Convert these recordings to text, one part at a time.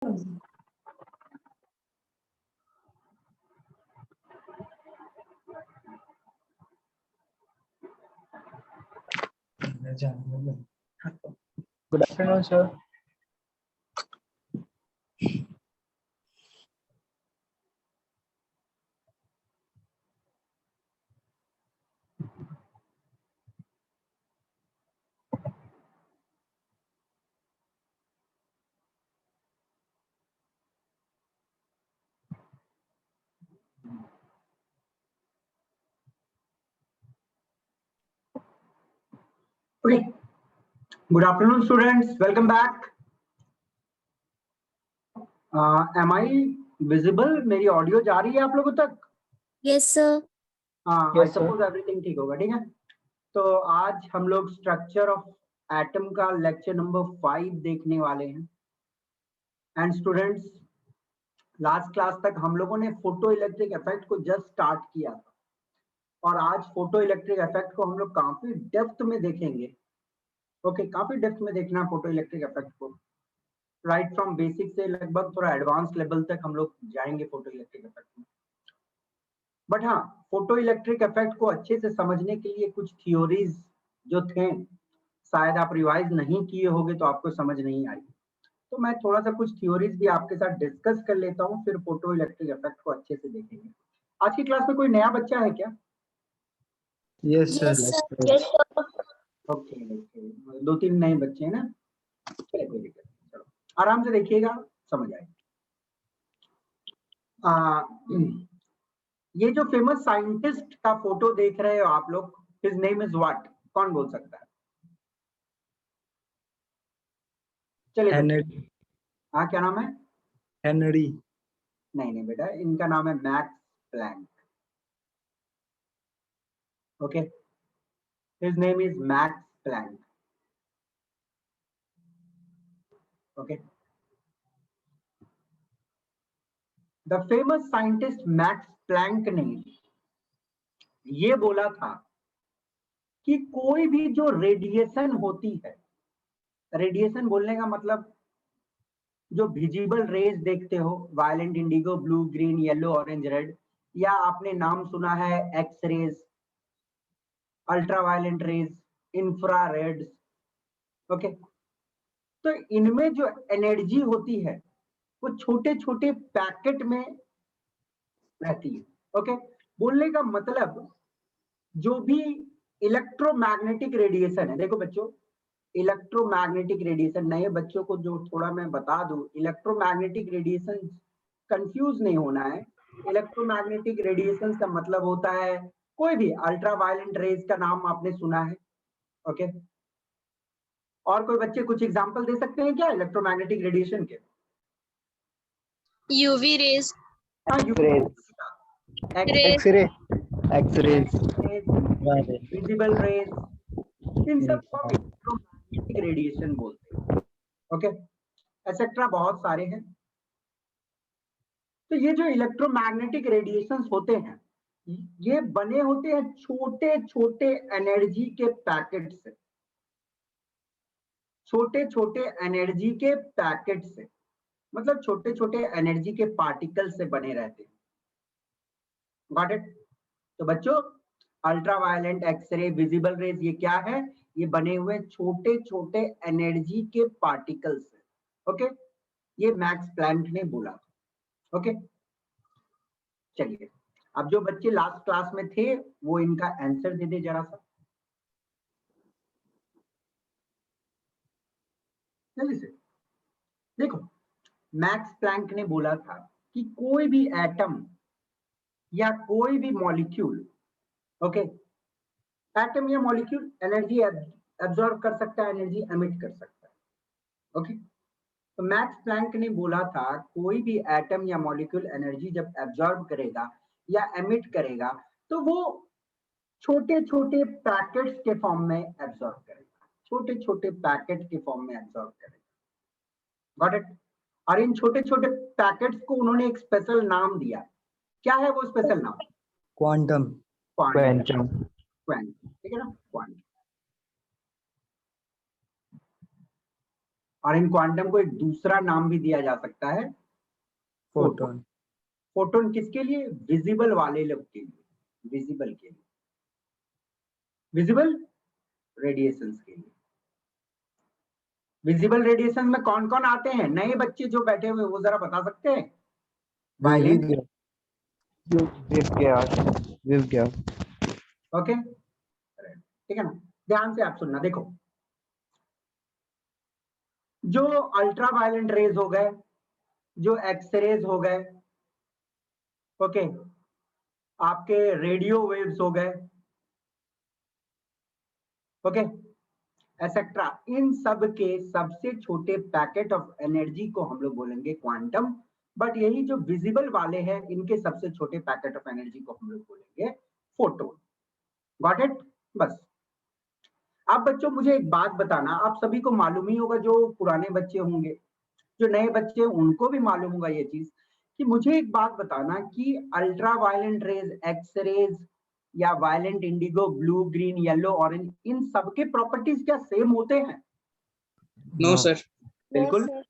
Good afternoon, sir. Okay. Good afternoon, students. Welcome back. Am I visible? मेरी audio जा रही है आप लोगों तक? Yes, sir. हाँ, Yes, I suppose everything ठीक होगा, ठीक है? तो आज हम लोग स्ट्रक्चर ऑफ एटम का लेक्चर नंबर 5 देखने वाले हैं। एंड स्टूडेंट्स, लास्ट क्लास तक हम लोगों ने फोटो इलेक्ट्रिक इफेक्ट को जस्ट स्टार्ट किया था, और आज फोटो इलेक्ट्रिक इफेक्ट को हम लोग काफी डेप्थ में देखेंगे। ओके, काफी डेप्थ में देखना फोटो इलेक्ट्रिक इफेक्ट को, राइट फ्रॉम बेसिक से लगभग थोड़ा एडवांस लेवल तक हम लोग जाएंगे फोटो इलेक्ट्रिक इफेक्ट में। बट हाँ, फोटो इलेक्ट्रिक इफेक्ट को अच्छे से समझने के लिए कुछ थियोरीज जो थे, शायद आप रिवाइज नहीं किए होंगे तो आपको समझ नहीं आई, तो मैं थोड़ा सा कुछ थियोरीज भी आपके साथ डिस्कस कर लेता हूँ, फिर फोटो इलेक्ट्रिक इफेक्ट को अच्छे से देखेंगे। आज की क्लास में कोई नया बच्चा है क्या? Yes, sir. Yes, sir. Yes, sir. Okay, 2-3 नए बच्चे हैं ना, चलिए कोई दिक्कत नहीं, चलो आराम से देखिएगा, समझ आएगा। ये जो फेमस साइंटिस्ट का फोटो देख रहे हो आप लोग, हिज नेम इज व्हाट? कौन बोल सकता है? चलिए Henry. हाँ, क्या नाम है? Henry. नहीं बेटा, इनका नाम है Max Planck. Okay, his name is Max Planck. Okay, the famous scientist Max Planck ने ये बोला था कि कोई भी जो रेडिएशन होती है, रेडिएशन बोलने का मतलब जो विजिबल रेज देखते हो, violet, indigo, blue, green, yellow, orange, red, या आपने नाम सुना है X rays, ultraviolet rays, infrared. Okay, तो इनमें जो एनर्जी होती है वो छोटे छोटे पैकेट में रहती है। ओके, बोलने का मतलब जो भी इलेक्ट्रोमैग्नेटिक रेडिएशन है, देखो बच्चों, इलेक्ट्रोमैग्नेटिक रेडिएशन, नए बच्चों को जो थोड़ा मैं बता दूं, इलेक्ट्रोमैग्नेटिक रेडिएशन कंफ्यूज नहीं होना है। इलेक्ट्रोमैग्नेटिक रेडिएशन का मतलब होता है कोई भी अल्ट्रावायलेंट रेज का नाम आपने सुना है। ओके, और कोई बच्चे कुछ एग्जांपल दे सकते हैं क्या इलेक्ट्रोमैग्नेटिक रेडिएशन के? UV rays. X-ray. X-ray. Visible rays, इन सब को इलेक्ट्रोमैग्नेटिक रेडिएशन बोलते हैं। ओके, एक्सेट्रा बहुत सारे हैं। तो ये जो इलेक्ट्रोमैग्नेटिक रेडिएशंस होते हैं, ये बने होते हैं छोटे छोटे एनर्जी के पैकेट से, छोटे छोटे एनर्जी के पैकेट से, मतलब छोटे छोटे एनर्जी के पार्टिकल से बने रहते हैं। Got it? तो बच्चों, अल्ट्रावायलेंट, एक्सरे, विजिबल रेज, ये क्या है? ये बने हुए छोटे छोटे एनर्जी के पार्टिकल्स है। ओके, ये मैक्स प्लैंक ने बोला था। ओके, चलिए, अब जो बच्चे लास्ट क्लास में थे वो इनका आंसर दे दे जरा सा, जल्दी से। देखो, मैक्स प्लैंक ने बोला था कि कोई भी एटम या कोई भी मॉलिक्यूल, ओके, एटम या मॉलिक्यूल एनर्जी एब्जॉर्ब कर सकता है, एनर्जी एमिट कर सकता है। ओके, तो मैक्स प्लैंक ने बोला था कोई भी एटम या मॉलिक्यूल एनर्जी जब एब्जॉर्ब करेगा या एमिट करेगा तो वो छोटे छोटे पैकेट्स के फॉर्म में एब्जॉर्ब करेगा, छोटे छोटे पैकेट के फॉर्म में एब्जॉर्ब करेगा। Got it? और इन छोटे छोटे पैकेट्स को उन्होंने एक स्पेशल नाम दिया। क्या है वो स्पेशल नाम? Quantum. क्वांटम। ठीक है ना, क्वांटम। और इन क्वांटम को एक दूसरा नाम भी दिया जा सकता है, फोटोन। फोटोन किसके लिए? विजिबल वाले लोग के लिए, विजिबल के लिए, विजिबल रेडिएशंस के लिए। विजिबल रेडिएशन में कौन कौन आते हैं? नए बच्चे जो बैठे हुए वो जरा बता सकते हैं? वायलेंट, ओके, ठीक है ना। ध्यान से आप सुनना, देखो जो अल्ट्रा वायलेंट रेज हो गए, जो एक्सरेज हो गए, ओके, आपके रेडियो वेव्स हो गए, ओके, एसेट्रा, इन सब के सबसे छोटे पैकेट ऑफ एनर्जी को हम लोग बोलेंगे क्वांटम। बट यही जो विजिबल वाले हैं इनके सबसे छोटे पैकेट ऑफ एनर्जी को हम लोग बोलेंगे फोटोन। Got it? बस। अब बच्चों मुझे एक बात बताना, आप सभी को मालूम ही होगा, जो पुराने बच्चे होंगे, जो नए बच्चे उनको भी मालूम होगा ये चीज, कि मुझे एक बात बताना कि ultraviolet rays, X rays या violet indigo, blue, green, yellow, orange, इन सबके प्रॉपर्टीज क्या सेम होते हैं? No sir. बिल्कुल,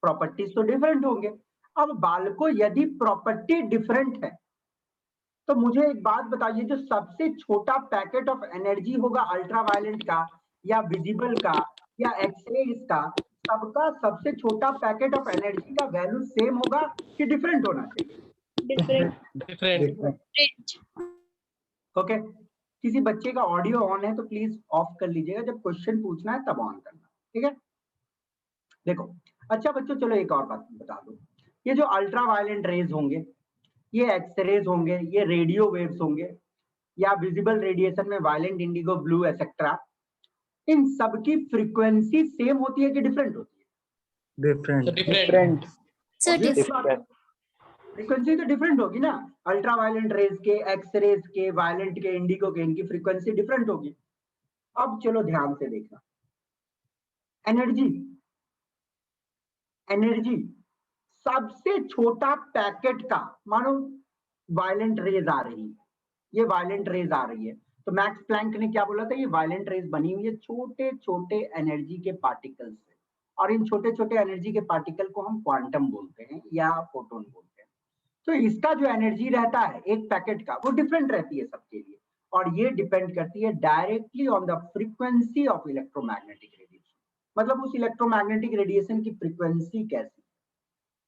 प्रॉपर्टीज तो डिफरेंट होंगे। अब बालको यदि प्रॉपर्टी डिफरेंट है तो मुझे एक बात बताइए, जो सबसे छोटा पैकेट ऑफ एनर्जी होगा अल्ट्रा वायलेंट का या विजिबल का या एक्सरेज का, सबका सबसे छोटा पैकेट ऑफ एनर्जी का वैल्यू सेम होगा कि डिफरेंट होना चाहिए? डिफरेंट। ओके, किसी बच्चे का ऑडियो ऑन है तो प्लीज ऑफ कर लीजिएगा, जब क्वेश्चन पूछना है तब ऑन करना, ठीक है? देखो, अच्छा बच्चों, चलो एक और बात बता दो, ये जो अल्ट्रा वायलेंट रेज होंगे, ये एक्सरेज होंगे, ये रेडियो वेव्स होंगे, या विजिबल रेडिएशन में वायलेंट, इंडिगो, ब्लू एक्सेट्रा, इन सबकी फ्रीक्वेंसी सेम होती है कि डिफरेंट होती है? डिफरेंट। Sir, different. फ्रीक्वेंसी तो डिफरेंट होगी ना, अल्ट्रा वायलेंट रेज के, एक्स रेज के, वायलेंट के, इंडिगो के, इनकी फ्रीक्वेंसी डिफरेंट होगी। अब चलो ध्यान से देखना, एनर्जी, एनर्जी सबसे छोटा पैकेट का, मानो वायलेंट रेज आ रही है, ये वायलेंट रेज आ रही है, तो मैक्स प्लैंक ने क्या बोला था? ये वायलेंट रेज बनी हुई है छोटे छोटे एनर्जी के पार्टिकल से, और इन छोटे छोटे एनर्जी के पार्टिकल को हम क्वांटम बोलते हैं या फोटोन बोलते हैं। तो इसका जो एनर्जी रहता है एक पैकेट का, वो डिफरेंट रहती है सबके लिए, और ये डिपेंड करती है directly on the frequency of electromagnetic radiation, मतलब उस इलेक्ट्रोमैग्नेटिक रेडिएशन की फ्रीक्वेंसी कैसी,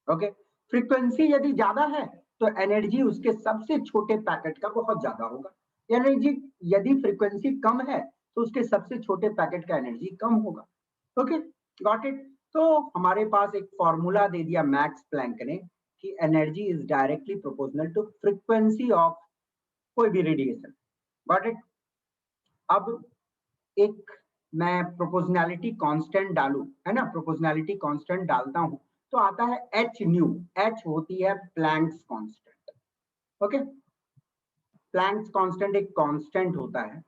ओके। फ्रीक्वेंसी यदि ज्यादा है तो एनर्जी उसके सबसे छोटे पैकेट का बहुत ज्यादा होगा, एनर्जी यदि फ्रीक्वेंसी कम है तो उसके सबसे छोटे पैकेट का एनर्जी कम होगा, ओके, गॉट इट। तो हमारे पास एक फॉर्मूला दे दिया मैक्स प्लैंक ने कि energy is directly proportional to frequency of कोई भी रेडिएशन, गॉट इट। अब एक मैं प्रोपोर्शनैलिटी कांस्टेंट डालूं, है ना, प्रोपोर्शनैलिटी कांस्टेंट डालता हूं तो आता है एच न्यू, एच होती है Planck's constant, okay. Planck's constant एक कांस्टेंट होता है,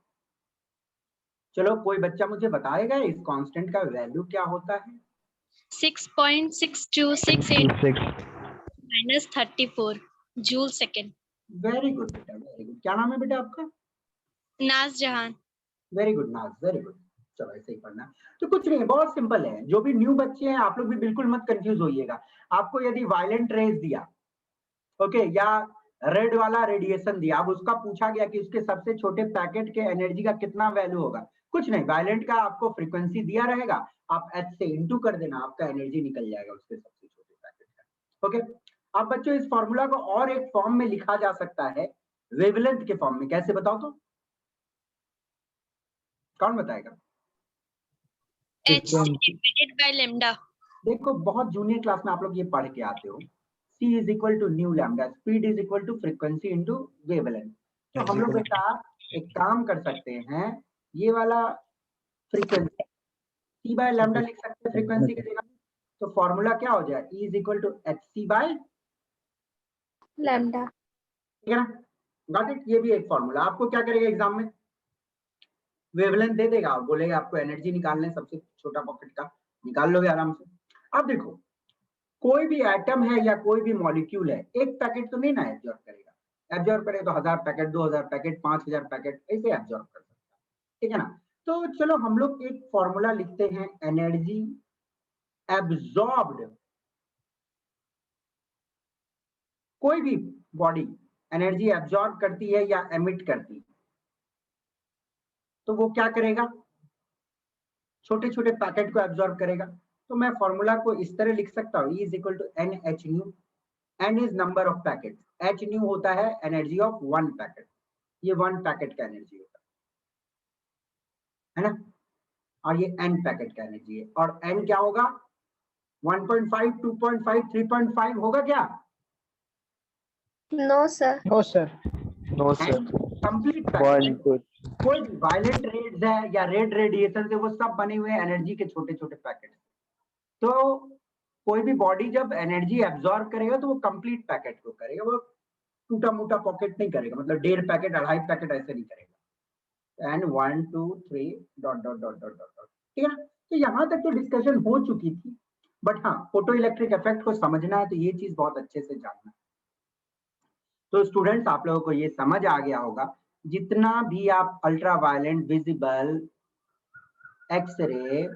चलो कोई बच्चा मुझे बताएगा इस कांस्टेंट का वैल्यू क्या होता है? 6.6268 minus 34 joule second. Very good बेटा, वेरी गुड। क्या नाम है बेटा आपका? नाज जहान. वेरी गुड नाज, वेरी गुड। चलो ऐसे ही पढ़ना। तो कुछ नहीं, बहुत सिंपल है। जो भी न्यू बच्चे हैं आप लोग भी बिल्कुल मत कंफ्यूज होइएगा। आपको यदि वायलेंट रेज दिया, ओके, या रेड वाला रेडिएशन दिया, अब उसका पूछा गया कि उसके सबसे छोटे पैकेट के एनर्जी का कितना वैल्यू होगा, कुछ नहीं, वायलेंट का आपको फ्रीक्वेंसी दिया रहेगा, आप एच से इंटू कर देना, आपका एनर्जी निकल जाएगा उसके सबसे छोटे पैकेट का, ओके। अब बच्चों इस फॉर्मूला को और एक फॉर्म में लिखा जा सकता है, वेवलेंथ के फॉर्म में। कैसे बताओ तो, कौन बताएगा? H divided by lambda. देखो बहुत जूनियर क्लास में आप लोग ये पढ़ के आते हो, C is equal to nu lambda, speed is equal to frequency into wavelength. तो हम लोग बेटा एक काम कर सकते हैं, ये वाला फ्रीक्वेंसी C बाय लैम्डा लिख सकते हैं फ्रीक्वेंसी की जगह, तो फॉर्मूला क्या हो जाए? E is equal to HC by Lambda. ठीक है ना, गॉट इट। ये भी एक फॉर्मूला। आपको क्या करेगा एग्जाम में? वेवलेंथ दे देगा, बोलेगा आपको एनर्जी निकालने सबसे छोटा पॉकेट का, निकाल लोगे आराम से। अब देखो कोई भी एटम है या कोई भी मॉलिक्यूल है, एक पैकेट तो नहीं ना एब्जॉर्ब करेगा, एब्जॉर्ब करेगा तो 1000 पैकेट, 2000 पैकेट, 5000 पैकेट, ऐसे एब्जॉर्ब कर सकता है, ठीक है ना। तो चलो हम लोग एक फॉर्मूला लिखते हैं, एनर्जी एब्जॉर्ब्ड, कोई भी बॉडी एनर्जी एब्जॉर्ब करती है या एमिट करती है, तो वो क्या करेगा, छोटे छोटे पैकेट को एब्जॉर्ब करेगा। तो मैं फॉर्मूला को इस तरह लिख सकता हूँ, E is equal to NH nu, N is number of packets, H nu होता है एनर्जी ऑफ वन पैकेट, ये वन पैकेट का एनर्जी होता है ना, और ये N पैकेट का एनर्जी है। और N क्या होगा, 1.5, 2.5, 3.5 होगा क्या? No, sir. No, sir. No, sir. Complete One, packet, two. कोई वायलेंट रेड्स है या रेड रेडिएशन से, वो सब बने हुए एनर्जी के छोटे छोटे पैकेट। तो कोई भी बॉडी जब एनर्जी एब्जॉर्ब करेगा तो वो कंप्लीट पैकेट को करेगा, वो टूटा मोटा पॉकेट नहीं करेगा, मतलब 1.5 पैकेट 2.5 पैकेट ऐसे नहीं करेगा। And 1 2 3 dot dot dot dot dot, ठीक है ना। तो यहाँ तक तो डिस्कशन हो चुकी थी, बट हाँ फोटो इलेक्ट्रिक इफेक्ट को समझना है तो ये चीज बहुत अच्छे से जानना है। तो स्टूडेंट्स आप लोगों को ये समझ आ गया होगा, जितना भी आप अल्ट्रा वायलेंट, विजिबल, एक्सरे,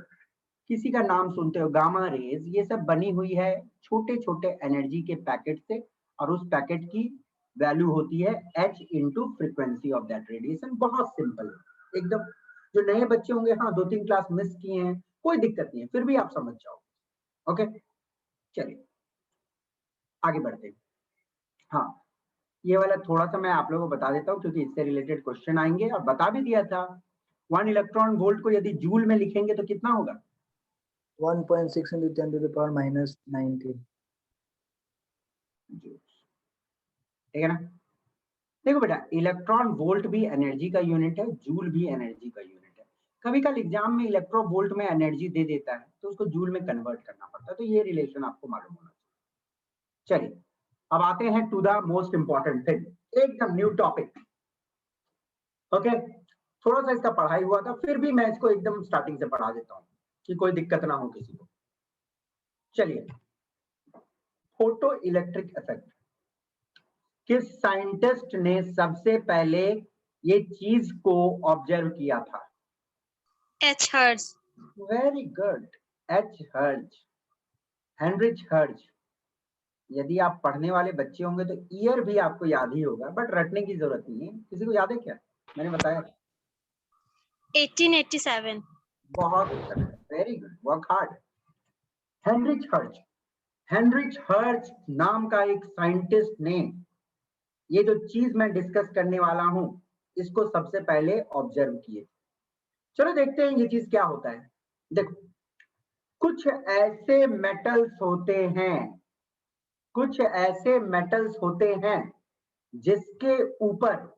किसी का नाम सुनते हो, गामा रेज, ये सब बनी हुई है छोटे छोटे एनर्जी के पैकेट से, और उस पैकेट की वैल्यू होती है h into frequency of that radiation. बहुत सिंपल है एकदम। जो नए बच्चे होंगे, हाँ 2-3 क्लास मिस किए हैं, कोई दिक्कत नहीं है, फिर भी आप समझ जाओ। ओके चलिए आगे बढ़ते हैं। हाँ ये वाला थोड़ा सा मैं आप लोगों को बता देता हूँ क्योंकि इससे रिलेटेड क्वेश्चन आएंगे, और बता भी दिया था 1 इलेक्ट्रॉन वोल्ट को यदि जूल में लिखेंगे तो कितना होगा? 1.6 into 10 to the power minus 19. ठीक है ना। देखो बेटा, इलेक्ट्रॉन वोल्ट भी एनर्जी का यूनिट है, जूल भी एनर्जी का यूनिट है। कभी कल एग्जाम में इलेक्ट्रो वोल्ट में एनर्जी दे देता है तो उसको जूल में कन्वर्ट करना पड़ता है, तो ये रिलेशन आपको मालूम होना चाहिए। चलिए अब आते हैं to the most important thing, एकदम न्यू टॉपिक। ओके थोड़ा सा इसका पढ़ाई हुआ था, फिर भी मैं इसको एकदम स्टार्टिंग से पढ़ा देता हूँ कि कोई दिक्कत ना हो किसी को। चलिए, फोटो इलेक्ट्रिक इफेक्ट, किस साइंटिस्ट ने सबसे पहले ये चीज को ऑब्जर्व किया था? H. Hertz. Very good, H hertz, Heinrich hertz. यदि आप पढ़ने वाले बच्चे होंगे तो ईयर भी आपको याद ही होगा, बट रटने की जरूरत नहीं है। किसी को याद है क्या? मैंने बताया 1887. बहुत अच्छा, very good, work hard. Heinrich hertz, Heinrich hertz नाम का एक साइंटिस्ट ने ये जो चीज मैं डिस्कस करने वाला हूं इसको सबसे पहले ऑब्जर्व किए। चलो देखते हैं ये चीज क्या होता है। देखो, कुछ ऐसे मेटल्स होते हैं, कुछ ऐसे मेटल्स होते हैं जिसके ऊपर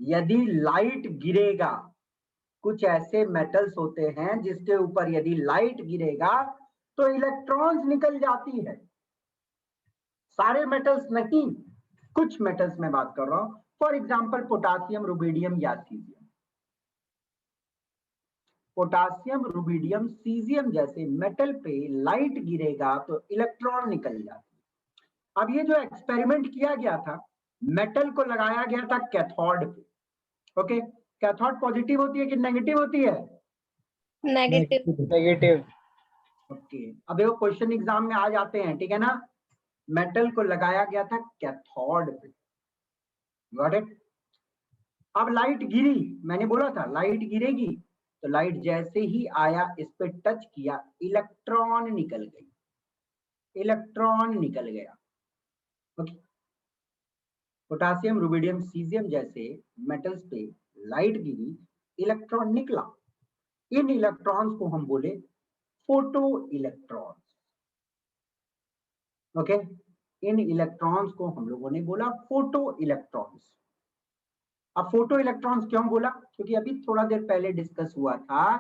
यदि लाइट गिरेगा, कुछ ऐसे मेटल्स होते हैं जिसके ऊपर यदि लाइट गिरेगा तो इलेक्ट्रॉन्स निकल जाती है। सारे मेटल्स नहीं, कुछ मेटल्स में बात कर रहा हूं। फॉर एग्जांपल पोटासियम, रुबिडियम या सीजियम। पोटासियम, रुबिडियम, सीजियम जैसे मेटल पे लाइट गिरेगा तो इलेक्ट्रॉन निकल जाती है। अब ये जो एक्सपेरिमेंट किया गया था, मेटल को लगाया गया था कैथोड पे। ओके, कैथोड पॉजिटिव होती है कि नेगेटिव होती है? Negative. Negative. ओके, अब देखो क्वेश्चन एग्जाम में आ जाते हैं, ठीक है ना। मेटल को लगाया गया था कैथोड पे, गॉट इट। अब लाइट गिरी, मैंने बोला था लाइट गिरेगी, तो लाइट जैसे ही आया इस पे टच किया, इलेक्ट्रॉन निकल गई, इलेक्ट्रॉन निकल गया। ओके, पोटासियम, रुबिडियम, सीजियम जैसे मेटल्स पे लाइट गिरी, इलेक्ट्रॉन निकला। इन इलेक्ट्रॉन्स को हम बोले फोटो इलेक्ट्रॉन्स। ओके, इन इलेक्ट्रॉन्स को हम लोगों ने बोला फोटो इलेक्ट्रॉन्स। अब फोटो इलेक्ट्रॉन्स क्यों बोला? क्योंकि अभी थोड़ा देर पहले डिस्कस हुआ था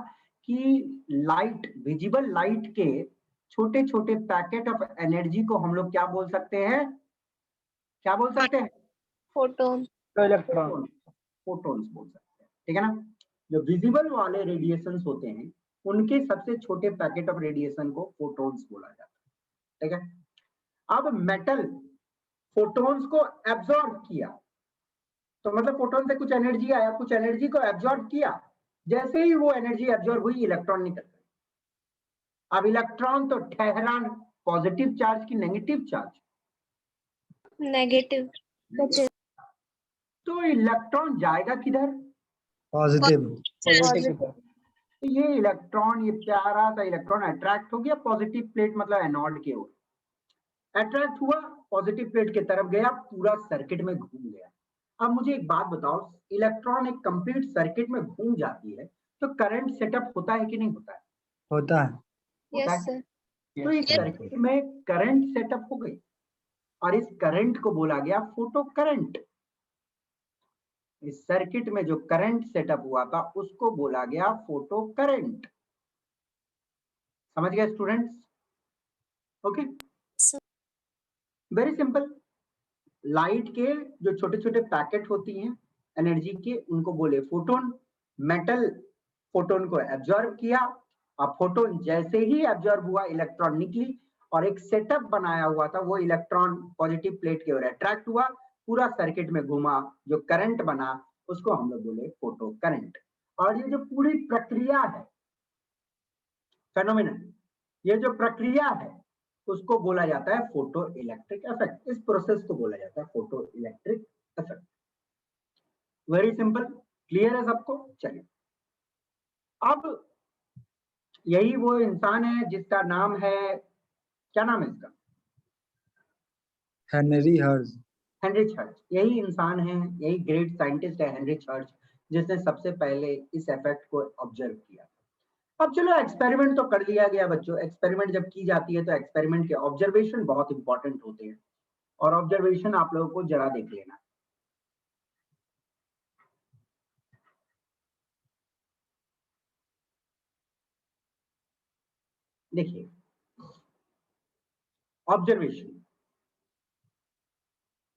कि लाइट, विजिबल लाइट के छोटे छोटे पैकेट ऑफ एनर्जी को हम लोग क्या बोल सकते हैं? क्या बोल सकते हैं? Photon. Electron. फोटोन्स बोल सकते हैं, ठीक है ना। जो विजिबल वाले रेडिएशंस होते हैं उनके सबसे छोटे पैकेट ऑफ रेडिएशन को फोटोन्स बोला जाता है, ठीक है। अब मेटल फोटोन्स को एब्जॉर्ब किया, तो मतलब फोटोन से कुछ एनर्जी आया, कुछ एनर्जी को एब्जॉर्ब किया, जैसे ही वो एनर्जी एब्जॉर्ब हुई इलेक्ट्रॉन निकल गए। अब इलेक्ट्रॉन तो ठहरा पॉजिटिव चार्ज की नेगेटिव चार्ज, नेगेटिव तो इलेक्ट्रॉन जाएगा किधर? पॉजिटिव। पॉजिटिव की तरफ। तो ये इलेक्ट्रॉन, ये प्यारा सा इलेक्ट्रॉन अट्रैक्ट हो गया पॉजिटिव प्लेट मतलब एनोड की ओर, अट्रैक्ट हुआ पॉजिटिव प्लेट की तरफ गया, पूरा सर्किट में घूम गया। अब मुझे एक बात बताओ, इलेक्ट्रॉन एक कंप्लीट सर्किट में घूम जाती है तो करंट सेटअप होता है कि नहीं होता है? होता है। होता यस है। सर तो इस सर्किट में करंट सेटअप हो गई और इस करंट को बोला गया फोटो करंट। इस सर्किट में जो करंट सेटअप हुआ था उसको बोला गया फोटो करंट। समझ गए students? Okay, very simple. Light के जो छोटे छोटे पैकेट होती हैं एनर्जी के, उनको बोले फोटोन। मेटल फोटोन को एब्जॉर्ब किया, अब फोटोन जैसे ही एब्जॉर्ब हुआ इलेक्ट्रॉन निकली और एक सेटअप बनाया हुआ था, वो इलेक्ट्रॉन पॉजिटिव प्लेट की ओर अट्रैक्ट हुआ, पूरा सर्किट में घुमा, जो करंट बना उसको हम लोग बोले फोटो करंट। और ये जो पूरी प्रक्रिया है, फेनोमेनन, ये जो प्रक्रिया है उसको बोला जाता है फोटो इलेक्ट्रिक इफेक्ट। इस प्रोसेस को बोला जाता है photo electric effect. Very simple, clear है सबको? चलिए, अब यही वो इंसान है जिसका नाम है, क्या नाम है इसका? Henry hertz. Heinrich hertz. यही इंसान है, यही ग्रेट साइंटिस्ट है हेनरिच हर्ट्ज, जिसने सबसे पहले इस इफेक्ट को ऑब्जर्व किया। अब चलो, एक्सपेरिमेंट तो कर लिया गया बच्चों। एक्सपेरिमेंट जब की जाती है तो एक्सपेरिमेंट के ऑब्जर्वेशन बहुत इंपॉर्टेंट होते हैं, और ऑब्जर्वेशन आप लोगों को जरा देख लेना। देखिए, ऑब्जर्वेशन,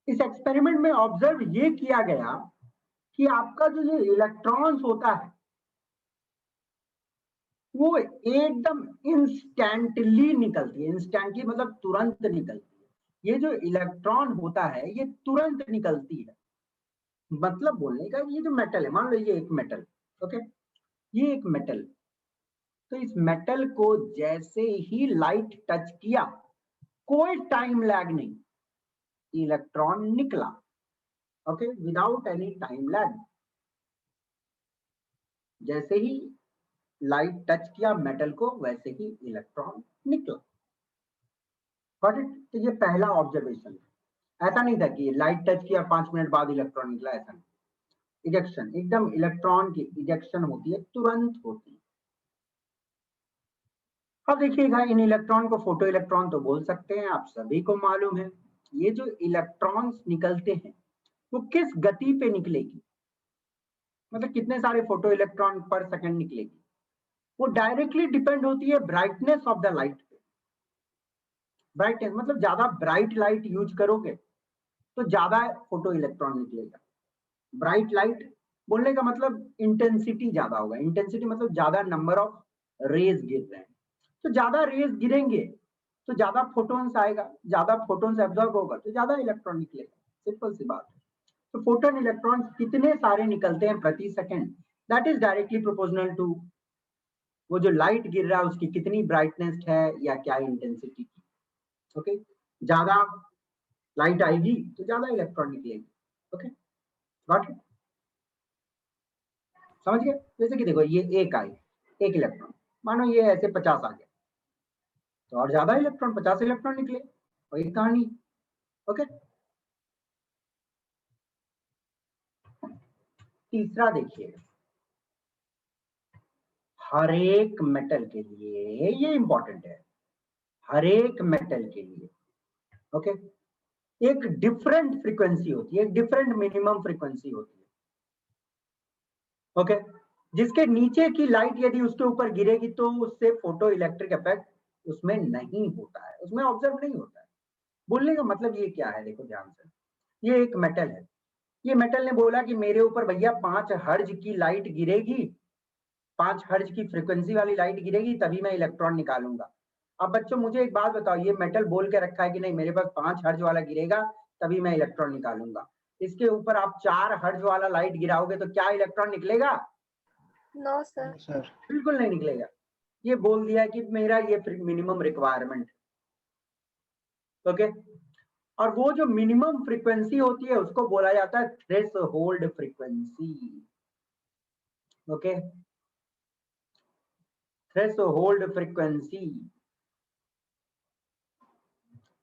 इस एक्सपेरिमेंट में ऑब्जर्व ये किया गया कि आपका जो ये इलेक्ट्रॉन्स होता है वो एकदम इंस्टेंटली निकलती है। इंस्टेंटली मतलब तुरंत निकलती है। ये जो इलेक्ट्रॉन होता है ये तुरंत निकलती है। मतलब बोलने का, ये जो मेटल है, मान लो ये एक मेटल, ओके, ये एक मेटल, तो इस मेटल को जैसे ही लाइट टच किया, कोई टाइम लैग नहीं, इलेक्ट्रॉन निकला, okay, without any time lag. जैसे ही लाइट टच किया मेटल को, वैसे ही इलेक्ट्रॉन निकला। Got it? तो ये पहला ऑब्जर्वेशन है। ऐसा नहीं था कि लाइट टच किया 5 मिनट बाद इलेक्ट्रॉन निकला, ऐसा नहीं। इजेक्शन, एकदम इलेक्ट्रॉन की इजेक्शन होती है, तुरंत होती है। अब देखिएगा, इन इलेक्ट्रॉन को फोटो इलेक्ट्रॉन तो बोल सकते हैं, आप सभी को मालूम है। ये जो इलेक्ट्रॉन्स निकलते हैं वो किस गति पे निकलेगी, मतलब कितने सारे फोटो इलेक्ट्रॉन पर सेकंड निकलेगी, वो डायरेक्टली डिपेंड होती है ब्राइटनेस ऑफ द लाइट पे। ब्राइटनेस मतलब ज्यादा ब्राइट लाइट यूज करोगे तो ज्यादा फोटो इलेक्ट्रॉन निकलेगा। ब्राइट लाइट बोलने का मतलब इंटेंसिटी ज्यादा होगा। इंटेंसिटी मतलब ज्यादा नंबर ऑफ रेज गिर रहे हैं, तो ज्यादा रेज गिरेंगे तो ज्यादा फोटोन्स आएगा, ज्यादा फोटोन्स एब्जॉर्ब होगा तो ज्यादा इलेक्ट्रॉन निकलेगा। सिंपल सी बात है। तो फोटोन इलेक्ट्रॉन कितने सारे निकलते हैं प्रति second, that is directly proportional to वो जो लाइट गिर रहा है उसकी कितनी ब्राइटनेस है या क्या इंटेंसिटी की। ओके, ज्यादा लाइट आएगी तो ज्यादा इलेक्ट्रॉन निकलेगी। Okay, got it? समझ गए? जैसे कि देखो, ये एक आई, एक इलेक्ट्रॉन, मानो ये ऐसे 50 आ गया तो और ज्यादा इलेक्ट्रॉन, 50 इलेक्ट्रॉन निकले, वही कहानी। ओके, तीसरा देखिए, हर एक मेटल के लिए, ये इंपॉर्टेंट है, हर एक मेटल के लिए, ओके, एक डिफरेंट फ्रीक्वेंसी होती है, एक डिफरेंट मिनिमम फ्रीक्वेंसी होती है। ओके, जिसके नीचे की लाइट यदि उसके ऊपर गिरेगी तो उससे फोटो इलेक्ट्रिक इफेक्ट उसमें नहीं होता है, उसमें ऑब्जर्व नहीं होता है। बोलने का मतलब ये क्या है, देखो ध्यान से, ये एक मेटल है, ये मेटल ने बोला कि मेरे ऊपर भैया 5 हर्ज की लाइट गिरेगी, 5 हर्ज की फ्रीक्वेंसी वाली लाइट गिरेगी तभी मैं इलेक्ट्रॉन निकालूंगा। अब बच्चों मुझे एक बात बताओ, ये मेटल बोल के रखा है कि नहीं मेरे पास 5 हर्ज वाला गिरेगा तभी मैं इलेक्ट्रॉन निकालूंगा, इसके ऊपर आप 4 हर्ज वाला लाइट गिराओगे तो क्या इलेक्ट्रॉन निकलेगा? No sir. सर बिल्कुल नहीं निकलेगा। ये बोल दिया कि मेरा ये मिनिमम रिक्वायरमेंट, ओके। और वो जो मिनिमम फ्रीक्वेंसी होती है उसको बोला जाता है threshold frequency, okay, threshold frequency,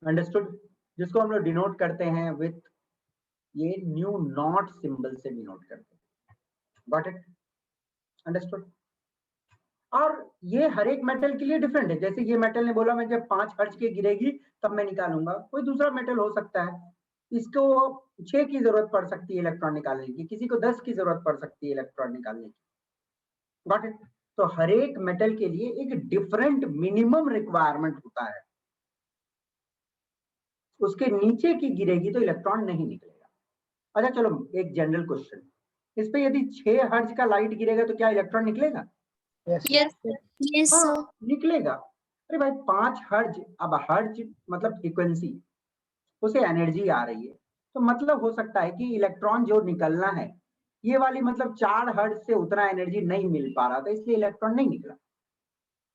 understood, जिसको हम लोग डिनोट करते हैं विथ ये न्यू नॉट सिंबल से डिनोट करते हैं, गॉट इट, अंडरस्टूड। और ये हर एक मेटल के लिए डिफरेंट है। जैसे ये मेटल ने बोला मैं जब 5 हर्ट्ज के गिरेगी तब मैं निकालूंगा, कोई दूसरा मेटल हो सकता है इसको 6 की जरूरत पड़ सकती है इलेक्ट्रॉन निकालने की, किसी को 10 की जरूरत पड़ सकती है इलेक्ट्रॉन निकालने की, गॉट इट। तो हर एक मेटल के लिए एक डिफरेंट मिनिमम रिक्वायरमेंट होता है, उसके नीचे की गिरेगी तो इलेक्ट्रॉन नहीं निकलेगा। अच्छा चलो एक जनरल क्वेश्चन, इस पे यदि 6 हर्ट्ज का लाइट गिरेगा तो क्या इलेक्ट्रॉन निकलेगा? Yes. Yes, हाँ sir. निकलेगा। अरे भाई 5 हर्ट्ज, अब हर्ट्ज मतलब फ्रीक्वेंसी, उसे एनर्जी आ रही है, तो मतलब हो सकता है कि इलेक्ट्रॉन जो निकलना है ये वाली मतलब 4 हर्ट्ज से उतना एनर्जी नहीं मिल पा रहा था, इसलिए इलेक्ट्रॉन नहीं निकला।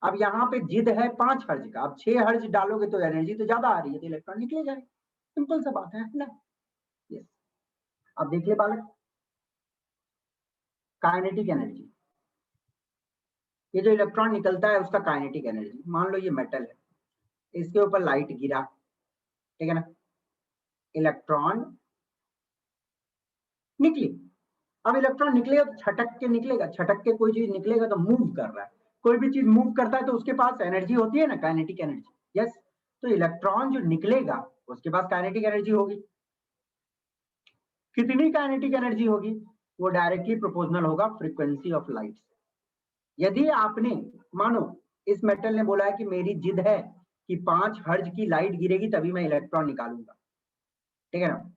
अब यहाँ पे जिद है 5 हर्ट्ज का, अब 6 हर्ट्ज डालोगे तो एनर्जी तो ज्यादा आ रही है, तो इलेक्ट्रॉन निकलेगा, सिंपल सा बात है ना। यस, अब देखिए बालक, काइनेटिक एनर्जी, ये जो इलेक्ट्रॉन निकलता है उसका काइनेटिक एनर्जी, मान लो ये मेटल है, इसके ऊपर लाइट गिरा, ठीक है ना, इलेक्ट्रॉन निकली। अब इलेक्ट्रॉन निकलेगा तो छटक के निकलेगा, छटक के कोई चीज निकलेगा तो मूव कर रहा है, कोई भी चीज मूव करता है तो उसके पास एनर्जी होती है ना, काइनेटिक एनर्जी, यस। तो इलेक्ट्रॉन जो निकलेगा उसके पास काइनेटिक एनर्जी होगी, कितनी काइनेटिक एनर्जी होगी? वो डायरेक्टली प्रोपोर्शनल होगा फ्रीक्वेंसी ऑफ लाइट। यदि आपने मानो इस मेटल ने बोला है कि मेरी जिद है कि 5 हर्ट्ज की लाइट गिरेगी तभी मैं इलेक्ट्रॉन निकालूंगा, ठीक है ना।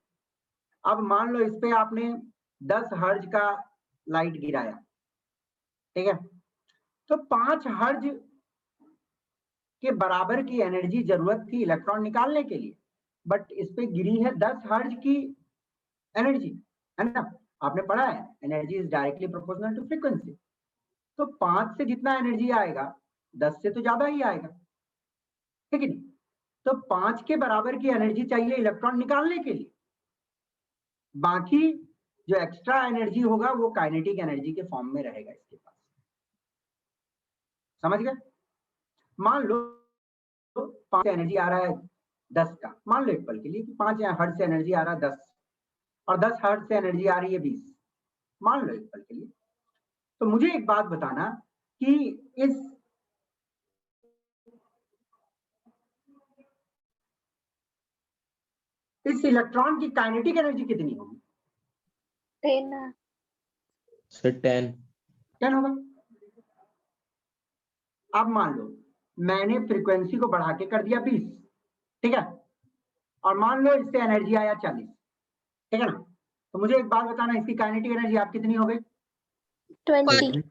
अब मान लो इस पे आपने 10 हर्ट्ज का लाइट गिराया, ठीक है, तो 5 हर्ट्ज के बराबर की एनर्जी जरूरत थी इलेक्ट्रॉन निकालने के लिए, बट इस पे गिरी है 10 हर्ट्ज की एनर्जी, है ना। आपने पढ़ा है energy is directly proportional to frequency, तो 5 से जितना एनर्जी आएगा 10 से तो ज्यादा ही आएगा, ठीक है नहीं। तो 5 के बराबर की एनर्जी चाहिए इलेक्ट्रॉन निकालने के लिए, बाकी जो एक्स्ट्रा एनर्जी होगा वो काइनेटिक एनर्जी के फॉर्म में रहेगा इसके पास, समझ गए। मान लो 5 एनर्जी आ रहा है 10 का, मान लो एक पल के लिए कि 5 हर्ट्ज से एनर्जी आ रहा है 10 और 10 हर्ट्ज से एनर्जी आ रही है 20, मान लो एक पल के लिए। तो मुझे एक बात बताना कि इस इलेक्ट्रॉन की काइनेटिक एनर्जी कितनी होगी? 10 होगा। अब मान लो मैंने फ्रीक्वेंसी को बढ़ा के कर दिया 20, ठीक है, और मान लो इससे एनर्जी आया 40, ठीक है ना। तो मुझे एक बात बताना, इसकी काइनेटिक एनर्जी आप कितनी हो गई? 20.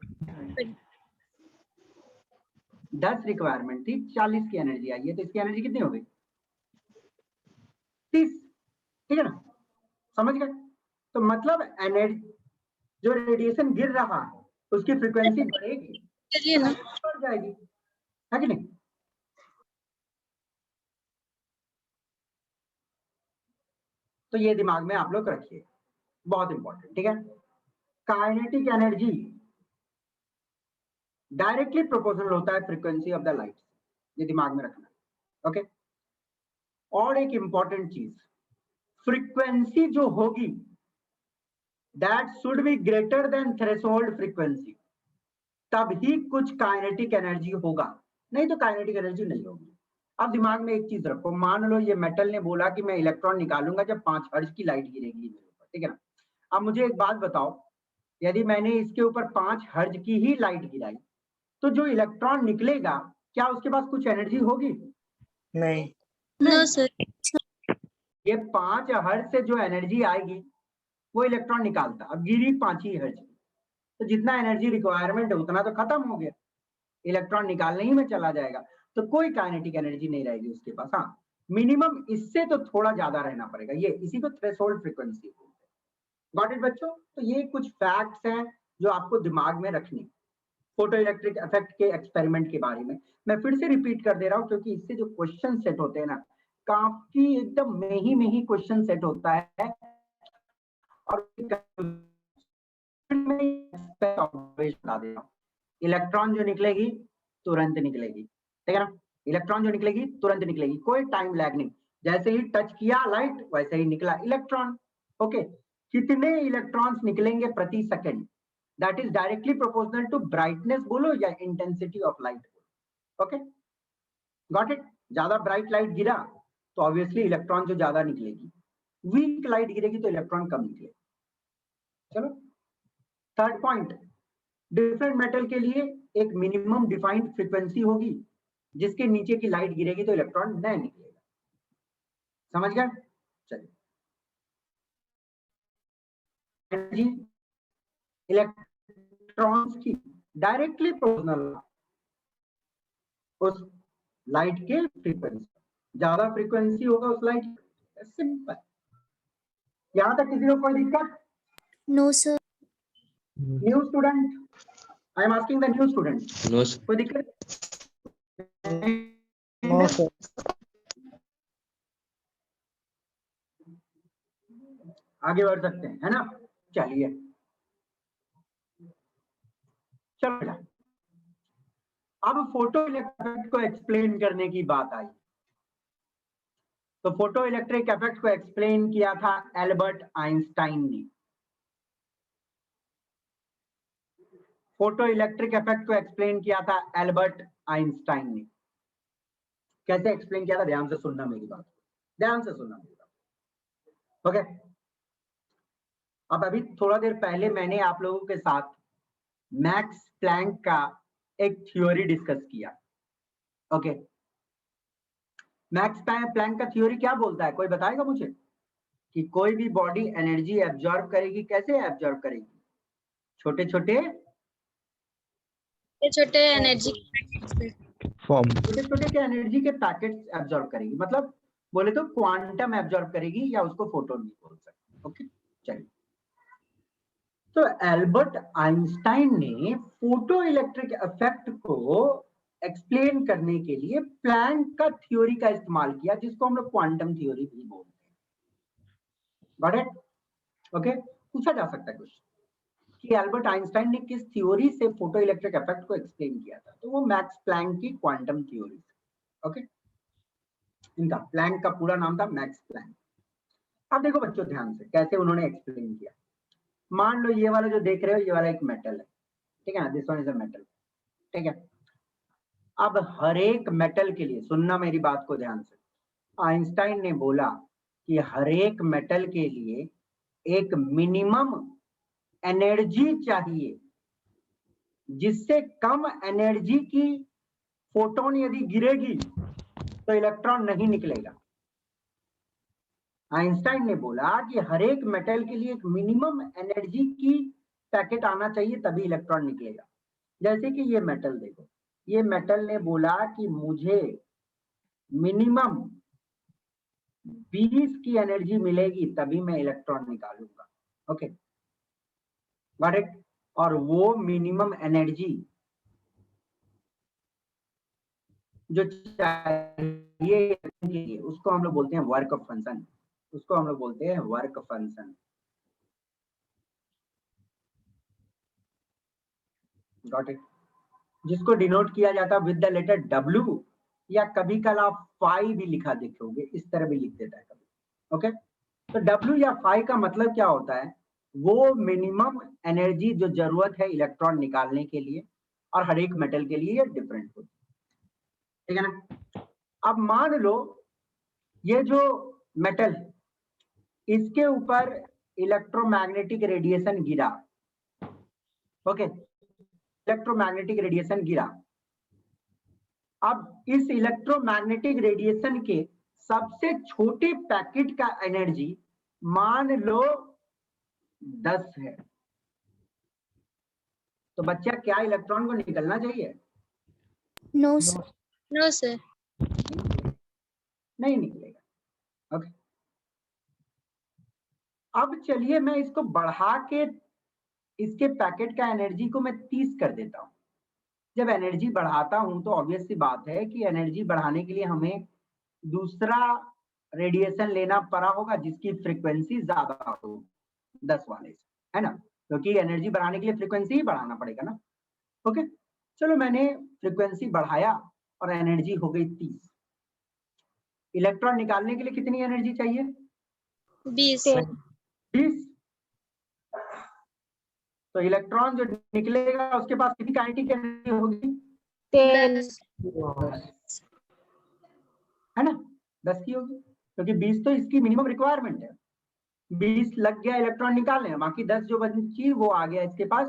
10 रिक्वायरमेंट थी, 40 की एनर्जी आई है, तो इसकी एनर्जी कितनी हो गई? 30, ठीक है ना, समझ गए। तो मतलब एनर्जी जो रेडिएशन गिर रहा है उसकी फ्रीक्वेंसी बढ़ेगी, चलिए ना, बढ़ जाएगी, है कि नहीं। तो ये दिमाग में आप लोग रखिए, बहुत इंपॉर्टेंट, ठीक है। काइनेटिक एनर्जी डायरेक्टली प्रोपोर्शनल होता है फ्रीक्वेंसी ऑफ द लाइट, ये दिमाग में रखना, ओके। और एक इंपॉर्टेंट चीज, फ्रीक्वेंसी जो होगी that should be greater than threshold frequency, तभी कुछ काइनेटिक एनर्जी होगा, नहीं तो काइनेटिक एनर्जी नहीं होगी। अब दिमाग में एक चीज रखो, मान लो ये मेटल ने बोला कि मैं इलेक्ट्रॉन निकालूंगा जब 5 हर्ट्ज की लाइट गिरेगी मेरे ऊपर, ठीक है ना। अब मुझे एक बात बताओ, यदि मैंने इसके ऊपर 5 हर्ट्ज की ही लाइट गिराई तो जो इलेक्ट्रॉन निकलेगा क्या उसके पास कुछ एनर्जी होगी? नहीं। नो सर, ये 5 हर्ट्ज से जो एनर्जी आएगी वो इलेक्ट्रॉन निकालता, अब गिरी 5 ही हर्ट्ज, तो जितना एनर्जी रिक्वायरमेंट है उतना तो खत्म हो गया, इलेक्ट्रॉन निकालने ही में चला जाएगा, तो कोई काइनेटिक एनर्जी नहीं रहेगी उसके पास। हाँ, मिनिमम इससे तो थोड़ा ज्यादा रहना पड़ेगा, ये इसी को थ्रेशोल्ड फ्रीक्वेंसी बोलते हैं। गॉट इट बच्चों। तो ये कुछ फैक्ट्स हैं जो आपको दिमाग में रखने, फोटो इलेक्ट्रिक इफेक्ट के एक्सपेरिमेंट के बारे में। मैं फिर से रिपीट कर दे रहा हूँ क्योंकि इससे जो क्वेश्चन सेट होते हैं ना, काफी एकदम में ही क्वेश्चन सेट होता है और बता दे रहा हूँ। इलेक्ट्रॉन जो निकलेगी तुरंत निकलेगी, ठीक है ना, इलेक्ट्रॉन जो निकलेगी तुरंत निकलेगी, कोई टाइम लैग नहीं, जैसे ही टच किया लाइट वैसे ही निकला इलेक्ट्रॉन। ओके, कितने इलेक्ट्रॉन्स निकलेंगे प्रति second, that is directly proportional to brightness बोलो या इंटेंसिटी ऑफ लाइट बोलो। Okay, got it. ज्यादा ब्राइट लाइट गिरा तो ऑब्वियसली इलेक्ट्रॉन जो ज्यादा निकलेगी, वीक लाइट गिरेगी तो इलेक्ट्रॉन कम निकलेगी। चलो, थर्ड पॉइंट, डिफरेंट मेटल के लिए एक मिनिमम डिफाइंड फ्रीक्वेंसी होगी जिसके नीचे की लाइट गिरेगी तो इलेक्ट्रॉन नहीं निकलेगा। समझ गए? चलिए, इलेक्ट्रॉन्स की डायरेक्टली प्रोपोर्शनल उस लाइट के फ्रीक्वेंसी, ज्यादा फ्रीक्वेंसी होगा उस लाइट, सिंपल। यहां तक किसी को कोई दिक्कत? No sir. New student, I am asking the new student, No, sir. कोई दिक्कत? No, sir. आगे बढ़ सकते हैं, है ना? चलिए, चलो बेटा, अब फोटो इलेक्ट्रिक को एक्सप्लेन करने की बात आई। तो फोटो इलेक्ट्रिक इफेक्ट को एक्सप्लेन किया था एल्बर्ट आइंस्टाइन ने। फोटो इलेक्ट्रिक इफेक्ट को एक्सप्लेन किया था एल्बर्ट आइंस्टाइन ने। कैसे एक्सप्लेन किया था? ध्यान से सुनना मेरी बात, ध्यान से सुनना मेरी बात। ओके, अब अभी थोड़ा देर पहले मैंने आप लोगों के साथ मैक्स प्लैंक का एक थ्योरी डिस्कस किया। ओके, मैक्स प्लैंक का थ्योरी क्या बोलता है, कोई बताएगा मुझे? कि कोई भी बॉडी एनर्जी एब्जॉर्ब करेगी, कैसे एब्जॉर्ब करेगी? छोटे छोटे छोटे एनर्जी Form. छोटे छोटे के एनर्जी के पैकेट्स एब्जॉर्ब करेगी, मतलब बोले तो क्वांटम एब्जॉर्ब करेगी, या उसको फोटोन भी बोल सकते। ओके, चलिए, तो एल्बर्ट आइंस्टाइन ने फोटो इलेक्ट्रिक इफेक्ट को एक्सप्लेन करने के लिए प्लैंक का थ्योरी का इस्तेमाल किया, जिसको हम लोग क्वांटम थ्योरी भी बोलते हैं। Got it? ओके, पूछा जा सकता है कुछ कि एल्बर्ट आइंस्टाइन ने किस थ्योरी से फोटो इलेक्ट्रिक इफेक्ट को एक्सप्लेन किया था, तो वो मैक्स प्लैंक की क्वांटम थ्योरी। ओके, इनका प्लैंक का पूरा नाम था मैक्स प्लैंक। अब देखो बच्चों ध्यान से कैसे उन्होंने एक्सप्लेन किया। मान लो ये वाला जो देख रहे हो, ये वाला एक मेटल है, ठीक है ना, this one is a metal, ठीक है। अब हर एक मेटल के लिए सुनना मेरी बात को ध्यान से, आइंस्टाइन ने बोला कि हर एक मेटल के लिए एक मिनिमम एनर्जी चाहिए, जिससे कम एनर्जी की फोटोन यदि गिरेगी तो इलेक्ट्रॉन नहीं निकलेगा। आइंस्टाइन ने बोला कि हर एक मेटल के लिए एक मिनिमम एनर्जी की पैकेट आना चाहिए, तभी इलेक्ट्रॉन निकलेगा। जैसे कि ये मेटल देखो, ये मेटल ने बोला कि मुझे मिनिमम 20 की एनर्जी मिलेगी तभी मैं इलेक्ट्रॉन निकालूंगा। Okay, got it? और वो मिनिमम एनर्जी जो चाहिए उसको हम लोग बोलते हैं वर्क फंक्शन, उसको हम लोग बोलते हैं वर्क फंक्शन। Got it? जिसको डिनोट किया जाता है विद द लेटर W, या कभी कल आप फाई भी लिखा देखोगे, इस तरह भी लिख देता है कभी। ओके, तो W या फाई का मतलब क्या होता है? वो मिनिमम एनर्जी जो जरूरत है इलेक्ट्रॉन निकालने के लिए, और हर एक मेटल के लिए डिफरेंट होती है, ठीक है ना। अब मान लो ये जो मेटल है, इसके ऊपर इलेक्ट्रोमैग्नेटिक रेडिएशन गिरा। ओके, इलेक्ट्रोमैग्नेटिक रेडिएशन गिरा। अब इस इलेक्ट्रोमैग्नेटिक रेडिएशन के सबसे छोटे पैकेट का एनर्जी मान लो 10 है, तो बच्चा क्या इलेक्ट्रॉन को निकलना चाहिए? No sir. No sir. नहीं निकलेगा। ओके, अब चलिए मैं इसको बढ़ा के इसके पैकेट का एनर्जी को मैं 30 कर देता हूं। जब एनर्जी बढ़ाता हूं तो ऑब्वियस सी बात है कि एनर्जी बढ़ाने के लिए हमें दूसरा रेडिएशन लेना पड़ा होगा जिसकी फ्रीक्वेंसी ज्यादा हो 10 वाले से, है ना, क्योंकि एनर्जी बढ़ाने के लिए फ्रीक्वेंसी ही बढ़ाना पड़ेगा ना। ओके, चलो मैंने फ्रीक्वेंसी बढ़ाया और एनर्जी हो गई 30। इलेक्ट्रॉन निकालने के लिए कितनी एनर्जी चाहिए? 20 20। तो इलेक्ट्रॉन जो निकलेगा उसके पास कितनी काइनेटिक एनर्जी होगी? 10 है ना, 10 की होगी, क्योंकि 20 तो इसकी मिनिमम रिक्वायरमेंट है। 20 लग गया इलेक्ट्रॉन निकालने में, बाकी 10 जो बची वो आ गया इसके पास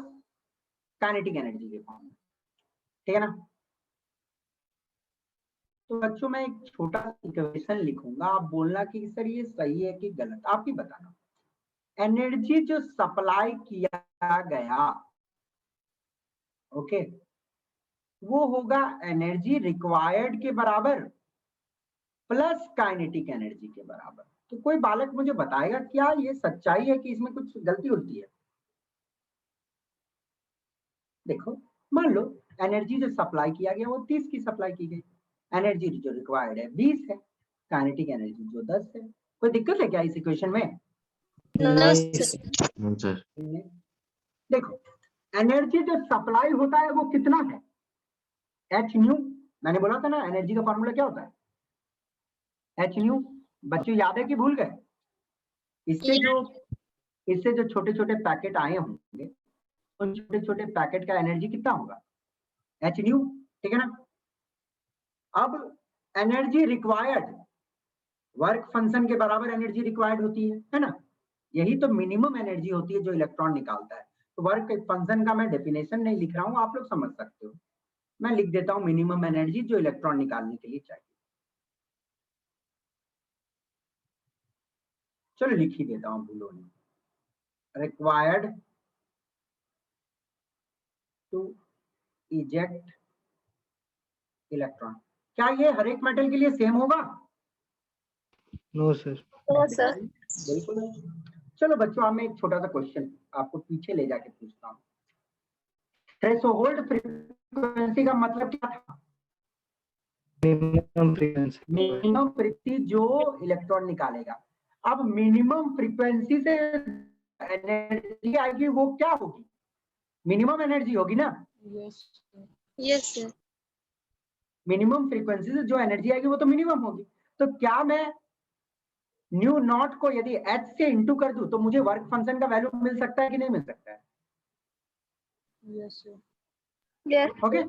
काइनेटिक एनर्जी के फॉर्म में, ठीक है ना। तो बच्चों मैं एक छोटा इक्वेशन लिखूंगा, आप बोलना कि सर ये सही है कि गलत, आप ही बताना। एनर्जी जो सप्लाई किया गया, ओके, वो होगा एनर्जी रिक्वायर्ड के बराबर प्लस काइनेटिक एनर्जी के बराबर। तो कोई बालक मुझे बताएगा क्या ये सच्चाई है कि इसमें कुछ गलती होती है? देखो, मान लो एनर्जी जो सप्लाई किया गया वो 30 की सप्लाई की गई, एनर्जी जो रिक्वायर्ड है 20 है, काइनेटिक एनर्जी जो 10 है। कोई दिक्कत है क्या इस इक्वेशन में? No, sir. देखो, एनर्जी जो सप्लाई होता है वो कितना है? H new. मैंने बोला था ना एनर्जी का फॉर्मूला क्या होता है? H new. बच्चों याद है कि भूल गए? इससे जो छोटे छोटे पैकेट आए होंगे उन छोटे छोटे पैकेट का एनर्जी कितना होगा? एच न्यू, ठीक है ना। अब एनर्जी रिक्वायर्ड वर्क फंक्शन के बराबर एनर्जी रिक्वायर्ड होती है ना। यही तो मिनिमम एनर्जी होती है जो इलेक्ट्रॉन निकालता है। तो वर्क फंक्शन का मैं डेफिनेशन नहीं लिख रहा हूं, आप लोग समझ सकते हो। मैं लिख देता हूं मिनिमम एनर्जी जो इलेक्ट्रॉन निकालने के लिए चाहिए। चलो लिख ही देता हूं, भूलो नहीं। Required to eject electron. क्या ये हर एक मेटल के लिए सेम होगा? No, sir. No, sir. बिल्कुल नहीं। चलो बच्चों, मैं एक छोटा सा क्वेश्चन आपको पीछे ले जाके पूछता हूँ। थ्रेशोल्ड फ्रीक्वेंसी का मतलब क्या था? Minimum frequency. मिनिमम फ्रीक्वेंसी जो इलेक्ट्रॉन निकालेगा। अब मिनिमम फ्रीक्वेंसी से एनर्जी आएगी वो क्या होगी? मिनिमम एनर्जी होगी ना। Yes, sir. मिनिमम फ्रीक्वेंसी से जो एनर्जी आएगी वो तो मिनिमम होगी। तो क्या मैं न्यू नॉट को यदि एच से इंटू कर दूं तो मुझे वर्क फंक्शन का वैल्यू मिल सकता है कि नहीं मिल सकता है? Yes, sir. Yes. Okay,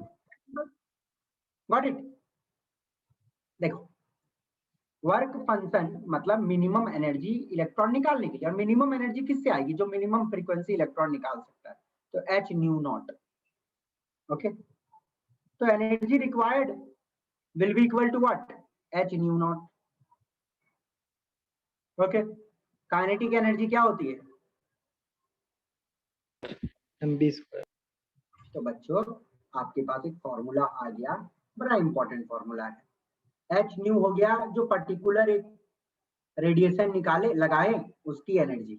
got it. देखो, वर्क फंक्शन मतलब मिनिमम एनर्जी इलेक्ट्रॉन निकालने के लिए, और मिनिमम एनर्जी किससे आएगी? जो मिनिमम फ्रीक्वेंसी इलेक्ट्रॉन निकाल सकता है, तो एच न्यू नॉट। ओके, तो energy required will be equal to what? H nu naught. Okay, kinetic energy क्या होती है? mb square. तो बच्चों आपके पास एक फॉर्मूला आ गया, बड़ा इंपॉर्टेंट फॉर्मूला है। एच न्यू हो गया जो पर्टिकुलर एक रेडिएशन निकाले लगाए उसकी एनर्जी,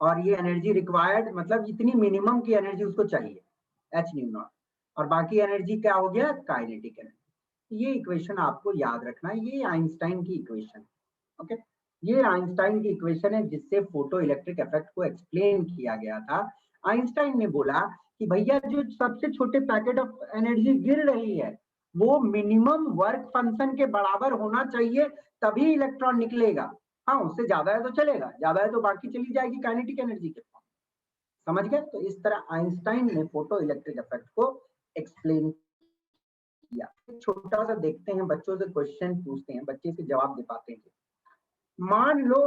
और ये एनर्जी रिक्वायर्ड मतलब इतनी मिनिमम की एनर्जी उसको चाहिए, एच न्यू नॉट, और बाकी एनर्जी क्या हो गया? Kinetic energy. ये इक्वेशन आपको याद रखना है, ये आइंस्टाइन की इक्वेशन। ओके, ये आइंस्टाइन की इक्वेशन है जिससे फोटो इलेक्ट्रिक इफेक्ट को एक्सप्लेन किया गया था। आइंस्टाइन ने बोला कि भैया जो सबसे छोटे पैकेट ऑफ एनर्जी गिर रही है वो मिनिमम वर्क फंक्शन के बराबर होना चाहिए, तभी इलेक्ट्रॉन निकलेगा। हाँ, उससे ज्यादा है तो चलेगा, ज्यादा है तो बाकी चली जाएगी काइनेटिक एनर्जी के फॉर्म। समझ गए? तो इस तरह आइंस्टाइन ने फोटो इलेक्ट्रिक इफेक्ट को एक्सप्लेन किया। छोटा सा देखते हैं, बच्चों से क्वेश्चन पूछते हैं, बच्चे से जवाब दे पाते हैं। मान लो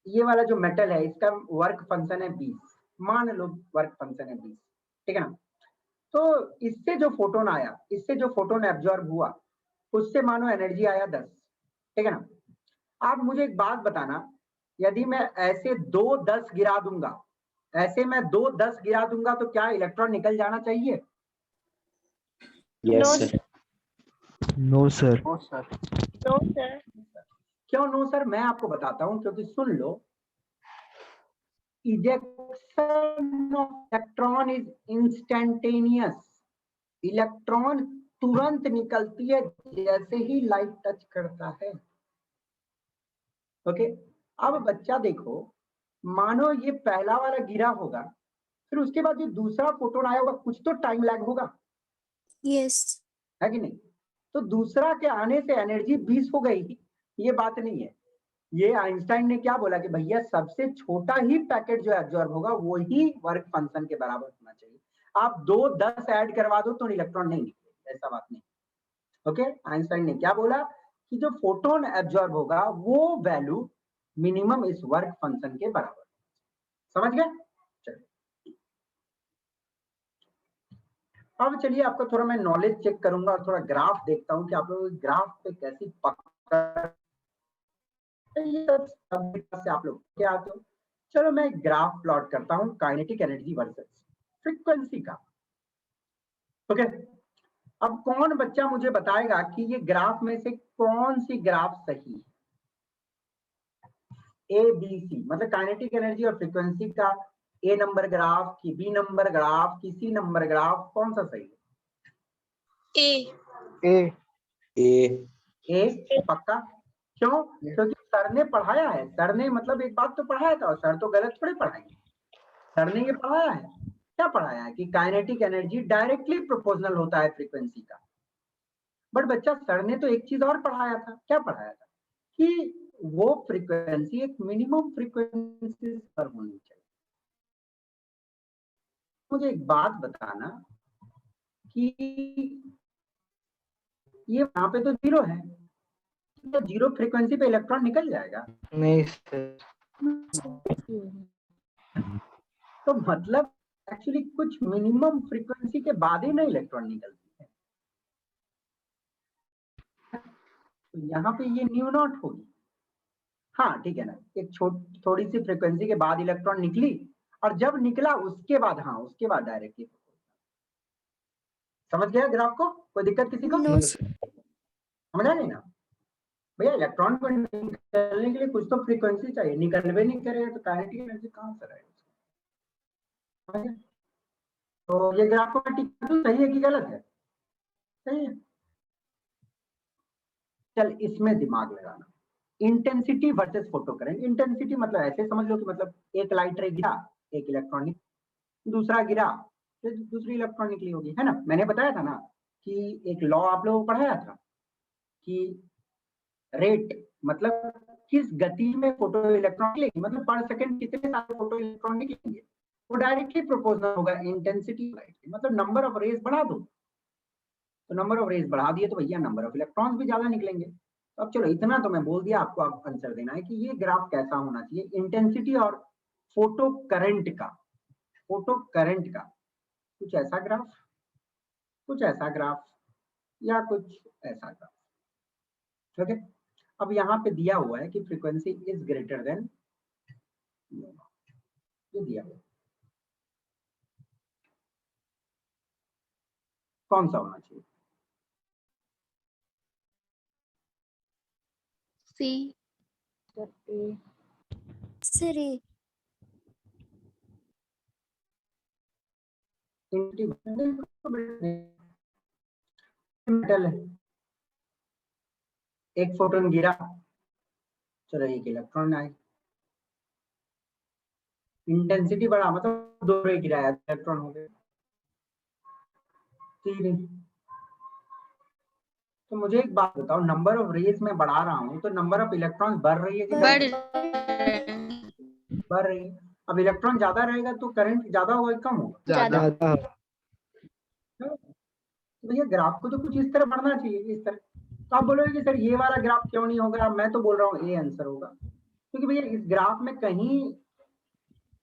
ये वाला जो मेटल है इसका वर्क फंक्शन है 20, मान लो वर्क फंक्शन है 20, ठीक है ना। तो इससे जो फोटोन आया, इससे जो फोटोन एब्जॉर्ब हुआ उससे मानो एनर्जी आया 10, ठीक है ना। आप मुझे एक बात बताना, यदि मैं ऐसे 2 10 गिरा दूंगा, ऐसे मैं 2 10 गिरा दूंगा तो क्या इलेक्ट्रॉन निकल जाना चाहिए? No, sir. No, sir. No, sir. क्यों नो सर? मैं आपको बताता हूं, क्योंकि सुन लो, ejection of electron is instantaneous. Electron तुरंत निकलती है जैसे ही लाइट टच करता है। ओके, अब बच्चा देखो, मानो ये पहला वाला गिरा होगा, फिर उसके बाद जो दूसरा फोटोन आया होगा, कुछ तो टाइम लैग होगा, यस है कि नहीं? तो दूसरा के आने से एनर्जी 20 हो गई, ये बात नहीं है। ये आइंस्टाइन ने क्या बोला कि भैया सबसे छोटा ही पैकेट जो एब्जॉर्ब होगा वो ही वर्क फंक्शन के बराबर होना चाहिए। आप 2-10 ऐड करवा दो तो इलेक्ट्रॉन नहीं निकलेगा, ऐसा बात नहीं। ओके, आइंस्टाइन ने क्या बोला कि जो फोटोन एब्जॉर्ब होगा वो वैल्यू मिनिमम इस वर्क फंक्शन के बराबर। समझ गए? चलिए, अब चलिए आपको थोड़ा मैं नॉलेज चेक करूंगा और थोड़ा ग्राफ देखता हूं कि आप लोग ग्राफ पे कैसी पकड़ से आप लोग क्या आते हो। चलो मैं ग्राफ प्लॉट करता हूं काइनेटिक एनर्जी वर्सेस फ्रीक्वेंसी का। ओके, अब कौन बच्चा मुझे बताएगा कि ये ग्राफ में से कौन सी ग्राफ सही है? ए बी सी, मतलब काइनेटिक एनर्जी और फ्रीक्वेंसी का ए नंबर ग्राफ की बी नंबर ग्राफ की सी नंबर ग्राफ, कौन सा सही है? ए ए पक्का? क्यों? क्योंकि सर ने पढ़ाया है। सर ने मतलब एक बात तो पढ़ाया था, और सर तो गलत थोड़ी पढ़ाएंगे। सर ने ये पढ़ाया है, क्या पढ़ाया है कि काइनेटिक एनर्जी डायरेक्टली प्रोपोर्शनल होता है फ्रीक्वेंसी का। बट बच्चा सर ने तो एक चीज और पढ़ाया था। क्या पढ़ाया था? कि वो फ्रीक्वेंसी एक मिनिमम फ्रीक्वेंसी पर होनी चाहिए। मुझे एक बात बताना कि ये वहां पे तो 0 है, तो 0 फ्रीक्वेंसी पे इलेक्ट्रॉन निकल जाएगा? नहीं सर। तो मतलब एक्चुअली कुछ मिनिमम फ्रीक्वेंसी के बाद ही ना इलेक्ट्रॉन निकलती है। तो यहाँ पे ये न्यू नॉट होगी। हाँ ठीक है ना, एक थोड़ी सी फ्रीक्वेंसी के बाद इलेक्ट्रॉन निकली, और जब निकला उसके बाद, हाँ उसके बाद डायरेक्टली। समझ गया ग्राफ को? कोई दिक्कत किसी को? नो समझ आ गई ना भैया? इलेक्ट्रॉन को निकलने के लिए कुछ तो फ्रीक्वेंसी चाहिए, निकलवे नहीं करेगा तो काइनेटिक एनर्जी कहाँ से रहेगा? तो ये ग्राफ को मैं टिक कर दूं, सही है कि गलत है? सही है। चल इसमें दिमाग लगाना, intensity versus photo current. Intensity मतलब ऐसे समझ लो कि मतलब एक लाइट रे गिरा, एक इलेक्ट्रॉन, दूसरा गिरा, फिर दूसरी इलेक्ट्रॉन निकली होगी, है ना? मैंने बताया था ना कि एक लॉ आप लोगों को पढ़ाया था कि रेट मतलब किस गति में फोटो इलेक्ट्रॉन निकलेगी, मतलब पर सेकंड कितने सारे फोटो इलेक्ट्रॉन निकलेंगे, वो डायरेक्टली प्रोपोर्शनल होगा इंटेंसिटी लाइट। मतलब नंबर ऑफ रेज बढ़ा दो, तो नंबर ऑफ रेज बढ़ा दिए तो भैया नंबर ऑफ इलेक्ट्रॉन्स भी ज्यादा निकलेंगे। तो अब चलो इतना तो मैं बोल दिया, आपको आप आंसर देना है कि ये ग्राफ कैसा होना चाहिए, इंटेंसिटी और फोटो करंट का। फोटो करंट का कुछ ऐसा ग्राफ, कुछ ऐसा ग्राफ, या कुछ ऐसा ग्राफ। ओके, अब यहाँ पे दिया हुआ है कि फ्रीक्वेंसी इज ग्रेटर देन, ये दिया हुआ कौन सा होना चाहिए? सी सर ए मेटल है, एक फोटोन गिरा, चलो एक इलेक्ट्रॉन आए, इंटेंसिटी बढ़ा, मतलब 2 रे गिराया, इलेक्ट्रॉन हो गए 3। तो मुझे एक बात बताओ, नंबर ऑफ रेज में बढ़ा रहा हूँ तो नंबर ऑफ इलेक्ट्रॉन बढ़ रही है कि बढ़ रही है? अब इलेक्ट्रॉन ज्यादा रहेगा तो करंट ज्यादा होगा कि कम होगा? ज्यादा। तो भैया ग्राफ को तो कुछ इस तरह बढ़ना चाहिए, इस तरह। तो आप बोलोगे कि सर ये वाला ग्राफ क्यों नहीं होगा? मैं तो बोल रहा हूँ ये आंसर होगा, क्योंकि भैया इस ग्राफ में कहीं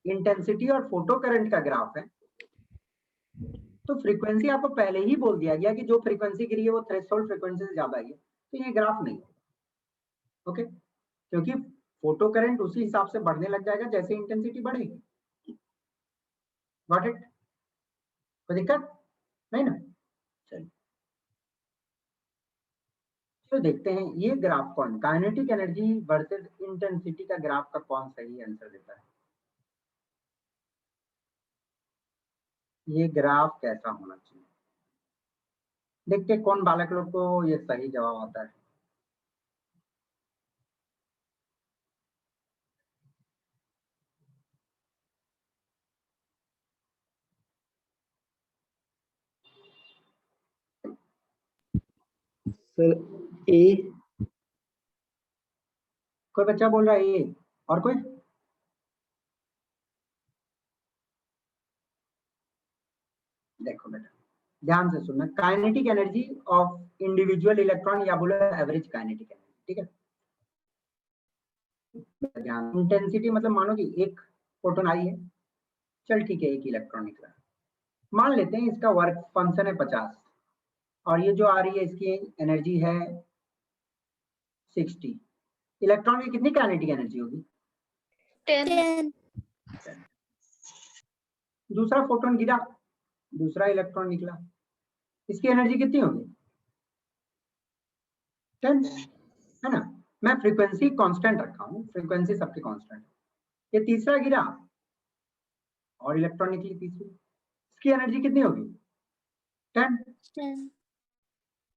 इंटेंसिटी और फोटो करंट का ग्राफ है, तो फ्रीक्वेंसी आपको पहले ही बोल दिया गया कि जो फ्रीक्वेंसी गिरी है वो थ्रेशोल्ड फ्रीक्वेंसी से ज्यादा है, तो ये ग्राफ नहीं होगा। ओके, क्योंकि फोटो करंट उसी हिसाब से बढ़ने लग जाएगा जैसे इंटेंसिटी बढ़ेगी। Got it? कोई दिक्कत नहीं ना? चलिए तो देखते हैं ये ग्राफ कौन, काइनेटिक एनर्जी वर्सेस इंटेंसिटी का ग्राफ का कौन सही आंसर देता है। ये ग्राफ कैसा होना चाहिए? देखते हैं कौन बालक लोग को ये सही जवाब आता है। सर ए। कोई बच्चा बोल रहा है ये, और कोई? देखो बेटा, ध्यान से सुनना, kinetic energy of individual electron, या बोलो एवरेज काइनेटिक एनर्जी, ठीक है। ध्यान, इंटेंसिटी मतलब मानो कि एक फोटोन आई है, चल ठीक है, एक इलेक्ट्रॉन निकला, मान लेते हैं इसका वर्क फंक्शन है 50, और ये जो आ रही है इसकी एनर्जी है 60। इलेक्ट्रॉन की कितनी काइनेटिक एनर्जी होगी? 10. दूसरा फोटोन गिरा, दूसरा इलेक्ट्रॉन निकला, इसकी एनर्जी कितनी होगी? 10, है ना। मैं फ्रीक्वेंसी कांस्टेंट रखा हूँ, फ्रीक्वेंसी सबके कांस्टेंट। ये तीसरा गिरा और इलेक्ट्रॉन निकली तीसरी, इसकी एनर्जी कितनी होगी? 10, 10.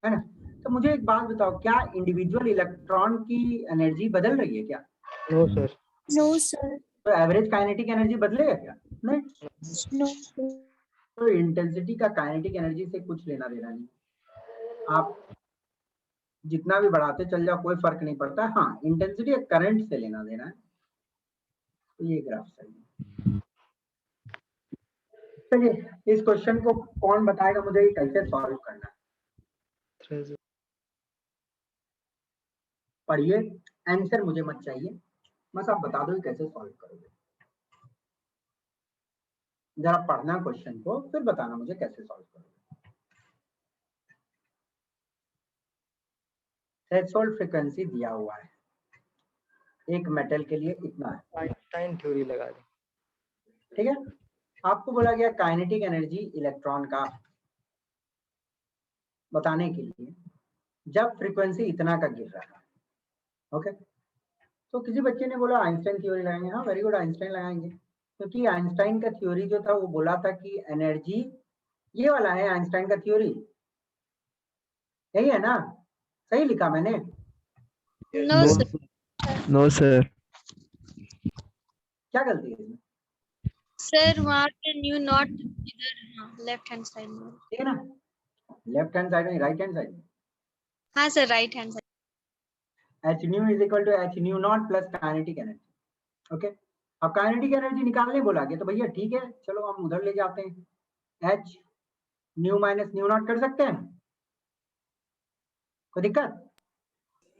है ना। तो मुझे एक बात बताओ, क्या इंडिविजुअल इलेक्ट्रॉन की एनर्जी बदल रही है क्या? No sir. No, sir. तो एवरेज काइनेटिक एनर्जी बदलेगा क्या? नहीं। No, sir. तो इंटेंसिटी का काइनेटिक एनर्जी से कुछ लेना देना नहीं, आप जितना भी बढ़ाते चल जाओ कोई फर्क नहीं पड़ता। हाँ, इंटेंसिटी करंट से लेना देना है। तो ये ग्राफ सही है। चलिए, इस क्वेश्चन को कौन बताएगा मुझे ये कैसे सॉल्व करना है? पढ़िए, आंसर मुझे मत चाहिए, बस आप बता दो कैसे सॉल्व करोगे। जरा पढ़ना क्वेश्चन को, फिर बताना मुझे कैसे सॉल्व करोगे। थ्रेशोल्ड फ्रीक्वेंसी दिया हुआ है, एक मेटल के लिए इतना है, आइंस्टाइन थ्योरी लगा दी। ठीक है। आपको बोला गया काइनेटिक एनर्जी इलेक्ट्रॉन का बताने के लिए जब फ्रीक्वेंसी इतना का गिर रहा है, ओके। तो किसी बच्चे ने बोला आइंस्टाइन थ्योरी लगाएंगे। हाँ, वेरी गुड, आइंस्टाइन लगाएंगे, क्योंकि आइंस्टाइन का थ्योरी जो था वो बोला था कि एनर्जी ये वाला है। आइंस्टाइन का थ्योरी यही है ना? सही लिखा मैंने? No, sir. No sir. क्या गलती है इसमें? Sir, वहाँ पे न्यू नॉट इधर लेफ्ट हैंड साइड में. ठीक है ना, लेफ्ट हैंड साइड में, राइट हैंड साइड में। हाँ sir, right hand side. H nu is equal to H nu naught plus kinetic energy, okay. अब काइनेटिक एनर्जी निकालने बोला गया, तो भैया ठीक है, चलो हम उधर ले जाते हैं। H new minus new not कर सकते हैं, कोई दिक्कत?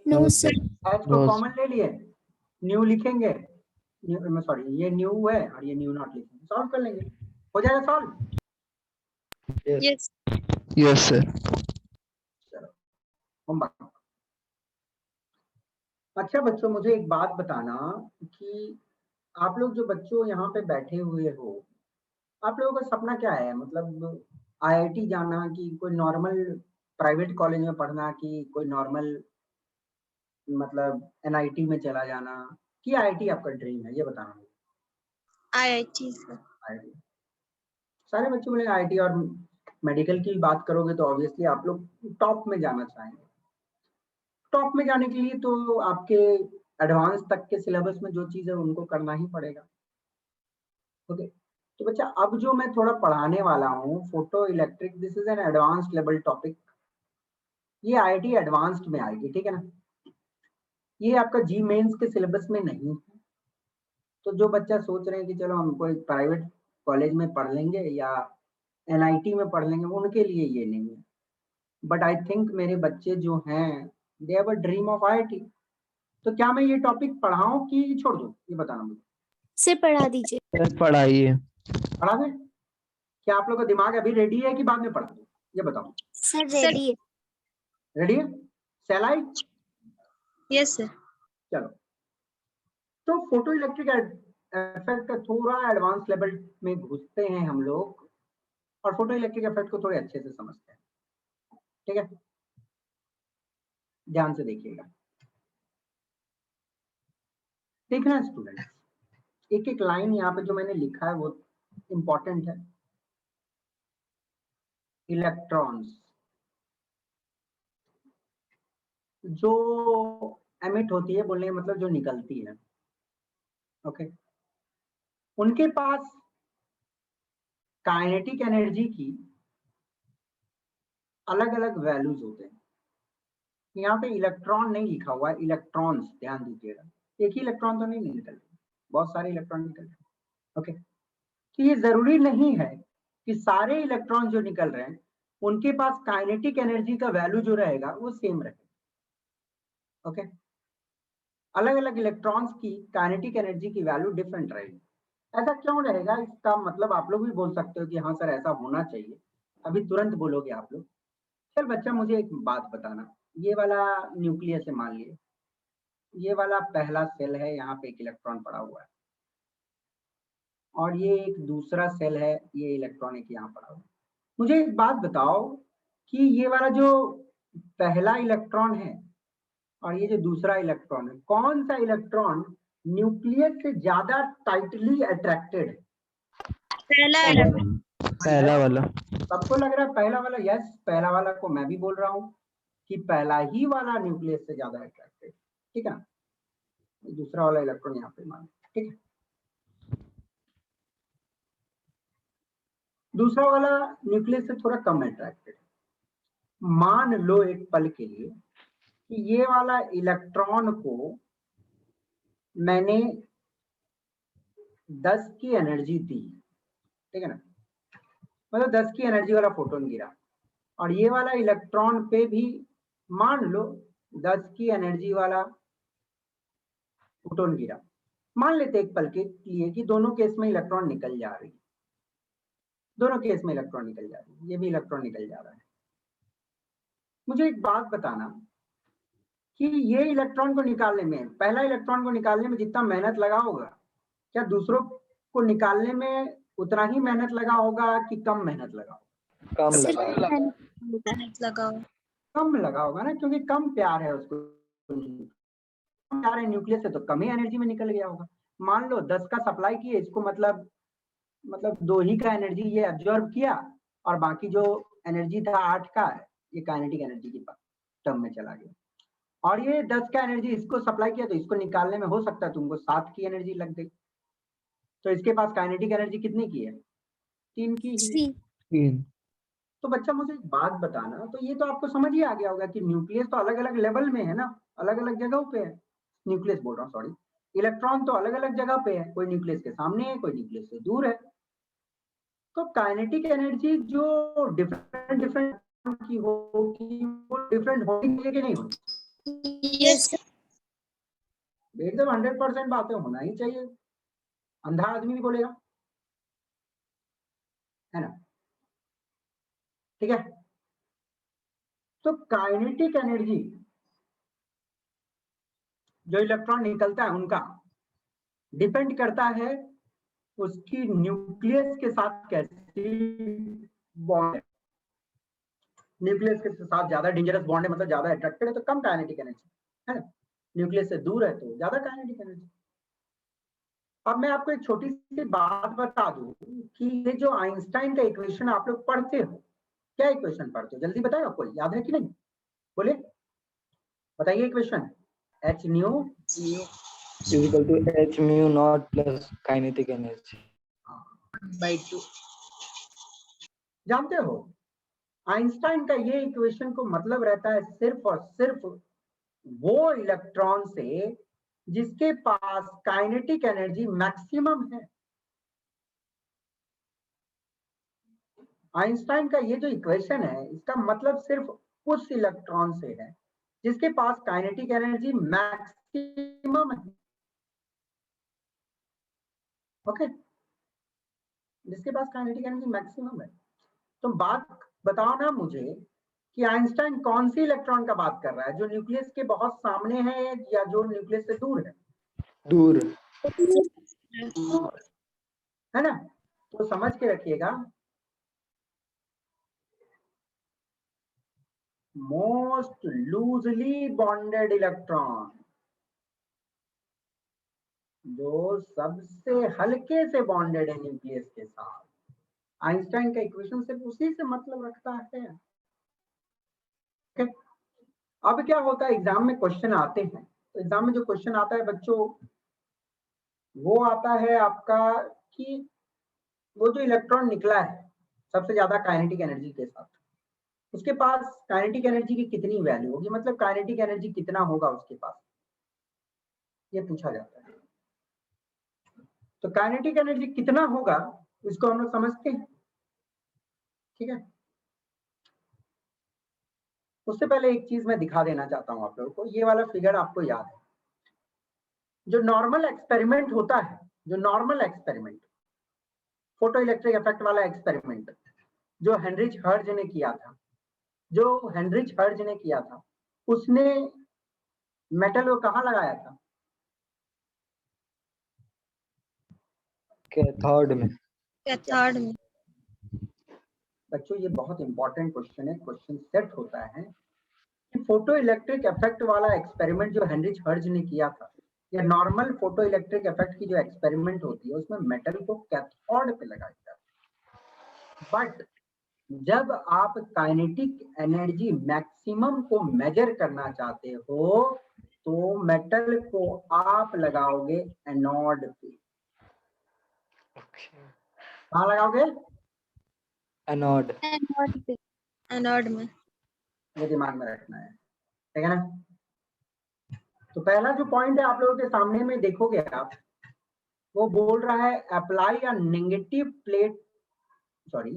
No, sir. H को कॉमन ले लिए, न्यू लिखेंगे, सॉरी ये न्यू है और ये न्यू नॉट लिखेंगे, सॉल्व कर लेंगे, हो जाएगा सॉल्व। Yes. Yes sir. चलो होमवर्क। अच्छा बच्चों, मुझे एक बात बताना कि आप लोग जो बच्चों यहाँ पे बैठे हुए हो, आप लोगों का सपना क्या है? मतलब आईआईटी जाना, कि कोई नॉर्मल प्राइवेट कॉलेज में पढ़ना, कि कोई नॉर्मल मतलब एनआईटी में चला जाना, कि आईआईटी आपका ड्रीम है? ये बताना मुझे। IIT, sir. आईआईटी, सारे बच्चे बोले आईआईटी। और मेडिकल की बात करोगे तो ऑब्वियसली आप लोग टॉप में जाना चाहेंगे। टॉप में जाने के लिए तो आपके एडवांस तक के सिलेबस में जो चीज है उनको करना ही पड़ेगा, ओके। तो बच्चा, अब जो मैं थोड़ा पढ़ाने वाला हूँ, photo electric, this is an advanced level topic. ये आईआईटी एडवांस्ड में आएगी, ठीक है ना। ये आपका जी मेंस के सिलेबस में नहीं है। तो जो बच्चा सोच रहे हैं कि चलो हम कोई प्राइवेट कॉलेज में पढ़ लेंगे या एनआईटी में पढ़ लेंगे, उनके लिए ये नहीं है। बट आई थिंक मेरे बच्चे जो हैं, they have a dream of IIT. तो क्या मैं ये टॉपिक पढ़ाऊं कि छोड़ दूं? ये बताना मुझे। से पढ़ा दीजिए. सर पढ़ाइए। पढ़ा दें? क्या आप लोग का दिमाग अभी रेडी है कि बाद में पढ़ा दूं? ये बताओ। सर रेडी है. रेडी है? सैलाई? Yes, sir. चलो, तो फोटो इलेक्ट्रिक इफेक्ट का थोड़ा एडवांस लेवल में घुसते हैं हम लोग, और फोटो इलेक्ट्रिक इफेक्ट को थोड़े अच्छे से समझते हैं, ठीक है। ध्यान से देखिएगा, देखना स्टूडेंट, एक एक लाइन यहाँ पे जो मैंने लिखा है वो इंपॉर्टेंट है। इलेक्ट्रॉन्स जो एमिट होती है, बोलने का मतलब जो निकलती है, ओके, उनके पास काइनेटिक एनर्जी की अलग अलग वैल्यूज होते हैं। यहाँ पे इलेक्ट्रॉन नहीं लिखा हुआ है, इलेक्ट्रॉन्स, ध्यान दीजिएगा, एक ही इलेक्ट्रॉन तो नहीं निकलते, बहुत सारे इलेक्ट्रॉन निकलते हैं, ओके। तो ये जरूरी नहीं है कि सारे इलेक्ट्रॉन जो निकल रहे हैं उनके पास काइनेटिक एनर्जी का वैल्यू जो रहेगा वो सेम रहे, ओके। अलग अलग इलेक्ट्रॉन्स की काइनेटिक एनर्जी की वैल्यू डिफरेंट रहेगी। ऐसा क्यों रहेगा, इसका मतलब आप लोग भी बोल सकते हो कि हाँ सर ऐसा होना चाहिए, अभी तुरंत बोलोगे आप लोग। चल बच्चा मुझे एक बात बताना, ये वाला न्यूक्लियस है, मान लिए ये वाला पहला सेल है, यहाँ पे एक इलेक्ट्रॉन पड़ा हुआ है, और ये एक दूसरा सेल है, ये इलेक्ट्रॉन एक यहाँ पड़ा हुआ है। मुझे एक बात बताओ कि ये वाला जो पहला इलेक्ट्रॉन है और ये जो दूसरा इलेक्ट्रॉन है, कौन सा इलेक्ट्रॉन न्यूक्लियस से ज्यादा टाइटली अट्रैक्टेड है? पहला वाला। सबको लग रहा है पहला वाला? यस, पहला वाला को मैं भी बोल रहा हूँ कि पहला ही वाला न्यूक्लियस से ज्यादा अट्रैक्टेड, ठीक है ना। दूसरा वाला इलेक्ट्रॉन यहाँ पे मान, ठीक है। दूसरा वाला न्यूक्लियस से थोड़ा कम अट्रैक्टेड। मान लो एक पल के लिए कि ये वाला इलेक्ट्रॉन को मैंने 10 की एनर्जी दी, ठीक है ना, मतलब 10 की एनर्जी वाला फोटोन गिरा, और ये वाला इलेक्ट्रॉन पे भी मान लो 10 की एनर्जी वाला फोटोन गिरा। मान लेते एक पल के लिए कि दोनों केस में इलेक्ट्रॉन निकल जा रही है, दोनों केस में इलेक्ट्रॉन निकल जा रही है, ये भी इलेक्ट्रॉन निकल जा रहा है। मुझे एक बात बताना कि ये इलेक्ट्रॉन को निकालने में, पहला इलेक्ट्रॉन को निकालने में जितना मेहनत लगा होगा, क्या दूसरों को निकालने में उतना ही मेहनत लगा होगा कि कम मेहनत लगा होगा? मेहनत लगाओ। कम लगा होगा ना, क्योंकि कम प्यार है उसको, कम प्यार है न्यूक्लियस से, तो कम ही एनर्जी में निकल गया होगा। मान लो 10 का सप्लाई किए इसको, मतलब 2 ही का एनर्जी ये एब्जॉर्ब किया, और बाकी जो एनर्जी था 8 का, ये काइनेटिक एनर्जी की टर्म में चला गया। और ये 10 का एनर्जी इसको सप्लाई किया, तो इसको निकालने में हो सकता है तुमको 7 की एनर्जी लग गई, तो इसके पास काइनेटिक एनर्जी कितनी की है? 3 की ही। 3। तो बच्चा मुझे एक बात बताना, तो ये तो आपको समझ ही आ गया होगा कि न्यूक्लियस तो अलग अलग लेवल में है ना, अलग अलग जगहों पे है, न्यूक्लियस बोल रहा हूँ, सॉरी, इलेक्ट्रॉन तो अलग अलग जगह पे है, कोई न्यूक्लियस के सामने है, कोई न्यूक्लियस से दूर है। तो काइनेटिक एनर्जी जो डिफरेंट डिफरेंट की होगी, वो डिफरेंट होनी चाहिए कि नहीं होनी? यस एकदम 100% बातें होना ही चाहिए, अंधा आदमी भी बोलेगा, है ना, ठीक है। तो काइनेटिक एनर्जी जो इलेक्ट्रॉन निकलता है उनका डिपेंड करता है उसकी न्यूक्लियस के साथ कैसी बॉन्ड है। न्यूक्लियस के साथ ज्यादा डेंजरस बॉन्ड है, मतलब ज्यादा अट्रैक्टेड है, तो कम काइनेटिक एनर्जी है ना, न्यूक्लियस से दूर है तो ज्यादा काइनेटिक एनर्जी। अब मैं आपको एक छोटी सी बात बता दूं कि ये जो आइंस्टाइन का इक्वेशन आप लोग पढ़ते हो, क्या इक्वेशन पढ़ते हो, जल्दी बताओ, कोई याद है कि नहीं? बोले, बताइए equation. H nu equal to h mu naught plus kinetic energy by 2। जानते हो आइंस्टाइन का ये इक्वेशन को मतलब रहता है सिर्फ और सिर्फ वो इलेक्ट्रॉन से जिसके पास काइनेटिक एनर्जी मैक्सिमम है। आइंस्टाइन का ये जो इक्वेशन है, इसका मतलब सिर्फ उस इलेक्ट्रॉन से है जिसके पास काइनेटिक एनर्जी मैक्सिमम है, ओके, जिसके पास काइनेटिक एनर्जी मैक्सिमम है। तो बात बताओ ना मुझे कि आइंस्टाइन कौन सी इलेक्ट्रॉन का बात कर रहा है, जो न्यूक्लियस के बहुत सामने है या जो न्यूक्लियस से दूर है? दूर है ना, तो समझ के रखिएगा, मोस्ट लूजली बॉन्डेड इलेक्ट्रॉन, जो सबसे हल्के से बॉन्डेड है न्यूक्लियस के साथ, आइंस्टाइन का इक्वेशन सिर्फ उसी से मतलब रखता है। अब क्या होता है, एग्जाम में क्वेश्चन आते हैं, तो एग्जाम में जो क्वेश्चन आता है बच्चों, वो आता है आपका कि वो जो इलेक्ट्रॉन निकला है सबसे ज्यादा काइनेटिक एनर्जी के साथ, उसके पास काइनेटिक एनर्जी की कितनी वैल्यू होगी, मतलब काइनेटिक एनर्जी कितना होगा उसके पास, ये पूछा जाता है। तो काइनेटिक एनर्जी कितना होगा इसको हम लोग समझते हैं, ठीक है। उससे पहले एक चीज मैं दिखा देना चाहता हूं आप लोगों को, ये वाला फिगर आपको याद है, जो नॉर्मल एक्सपेरिमेंट होता है, जो normal experiment, photo electric effect वाला एक्सपेरिमेंट जो हेनरिच हर्ज ने किया था, जो हेनरिच हर्ज ने किया था, उसने मेटल को कहाँ लगाया था? कैथोड में। कैथोड में। बच्चों ये बहुत इंपॉर्टेंट क्वेश्चन है, क्वेश्चन सेट होता है कि फोटो इलेक्ट्रिक इफेक्ट वाला एक्सपेरिमेंट जो हेनरिच हर्ज ने किया था, या नॉर्मल फोटो इलेक्ट्रिक इफेक्ट की जो एक्सपेरिमेंट होती है उसमें मेटल को कैथोड पे लगाया जाता है। बट जब आप काइनेटिक एनर्जी मैक्सिमम को मेजर करना चाहते हो तो मेटल को आप लगाओगे एनोड पे। कहाँ लगाओगे? एनोड। एनोड में। ये दिमाग में रखना है, ठीक है ना। तो पहला जो पॉइंट है आप लोगों के सामने में देखोगे आप, वो बोल रहा है apply a negative plate, sorry,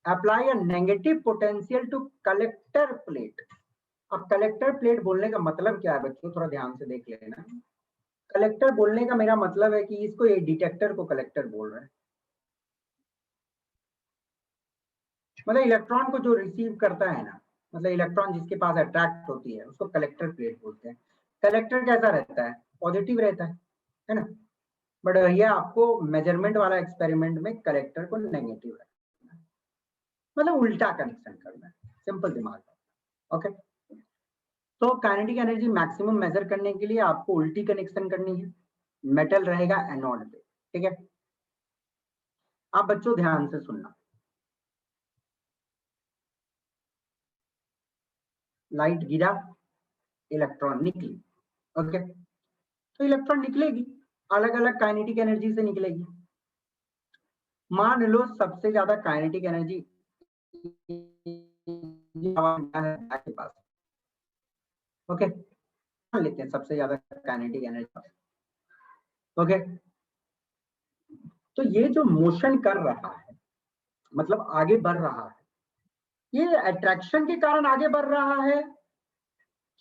apply a negative potential to collector plate. अब कलेक्टर प्लेट बोलने का मतलब क्या है बच्चों, थोड़ा ध्यान से देख लेना। कलेक्टर बोलने का मेरा मतलब है कि इसको ये डिटेक्टर को कलेक्टर बोल रहे हैं, मतलब इलेक्ट्रॉन को जो रिसीव करता है ना, मतलब इलेक्ट्रॉन जिसके पास अट्रैक्ट होती है उसको कलेक्टर प्लेट बोलते हैं। कलेक्टर कैसा रहता है? पॉजिटिव रहता है ना। बट भैया आपको मेजरमेंट वाला एक्सपेरिमेंट में कलेक्टर को नेगेटिव रखना है, मतलब उल्टा कनेक्शन करना है, सिंपल दिमाग में। ओके, तो काइनेटिक एनर्जी मैक्सिमम मेजर करने के लिए आपको उल्टी कनेक्शन करनी है, मेटल रहेगा एनोड पे, ठीक है। आप बच्चों ध्यान से सुनना, लाइट गिरा, इलेक्ट्रॉन निकली, ओके। तो इलेक्ट्रॉन निकलेगी, अलग अलग काइनेटिक एनर्जी से निकलेगी। मान लो सबसे ज्यादा काइनेटिक एनर्जी के पास, ओके, मान लेते हैं सबसे ज्यादा काइनेटिक एनर्जी, ओके। तो ये जो मोशन कर रहा है, मतलब आगे बढ़ रहा है, ये अट्रैक्शन के कारण आगे बढ़ रहा है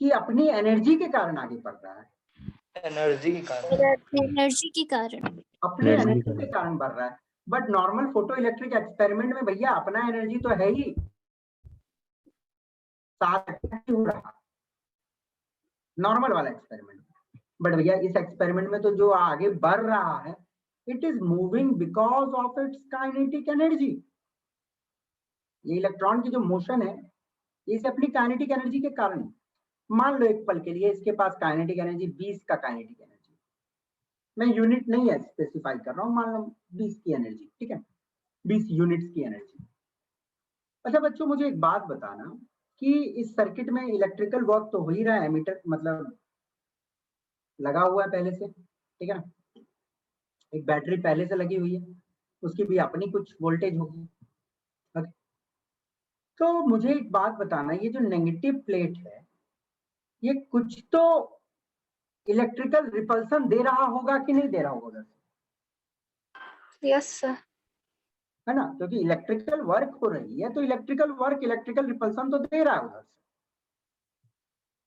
कि अपनी एनर्जी के कारण आगे बढ़ रहा है? एनर्जी के कारण। एनर्जी के कारण। अपनी एनर्जी के कारण बढ़ रहा है। But normal photo electric experiment में भैया अपना एनर्जी तो है ही, साथ हो रहा नॉर्मल वाला एक्सपेरिमेंट। बट भैया इस एक्सपेरिमेंट में तो जो आगे बढ़ रहा है, it is moving because of its kinetic energy. ये इलेक्ट्रॉन की जो मोशन है, ये इसे अपनी काइनेटिक एनर्जी के कारण। मान लो एक पल के लिए इसके पास काइनेटिक एनर्जी 20 का काइनेटिक एनर्जी, मैं यूनिट नहीं है स्पेसिफाई कर रहा हूँ, मान लो 20 की एनर्जी, ठीक है, 20 यूनिट्स की एनर्जी। अच्छा बच्चों मुझे एक बात बताना कि इस सर्किट में इलेक्ट्रिकल वर्क तो हो ही रहा है, एमीटर मतलब लगा हुआ है पहले से, ठीक है ना, एक बैटरी पहले से लगी हुई है, उसकी भी अपनी कुछ वोल्टेज होगी। ओके, तो मुझे एक बात बताना, ये जो नेगेटिव प्लेट है ये कुछ तो इलेक्ट्रिकल रिपल्सन दे रहा होगा कि नहीं दे रहा होगा उधर से? Yes sir. है ना, क्योंकि इलेक्ट्रिकल वर्क हो रही है तो इलेक्ट्रिकल वर्क, इलेक्ट्रिकल रिपल्सन तो दे रहा है उधर से।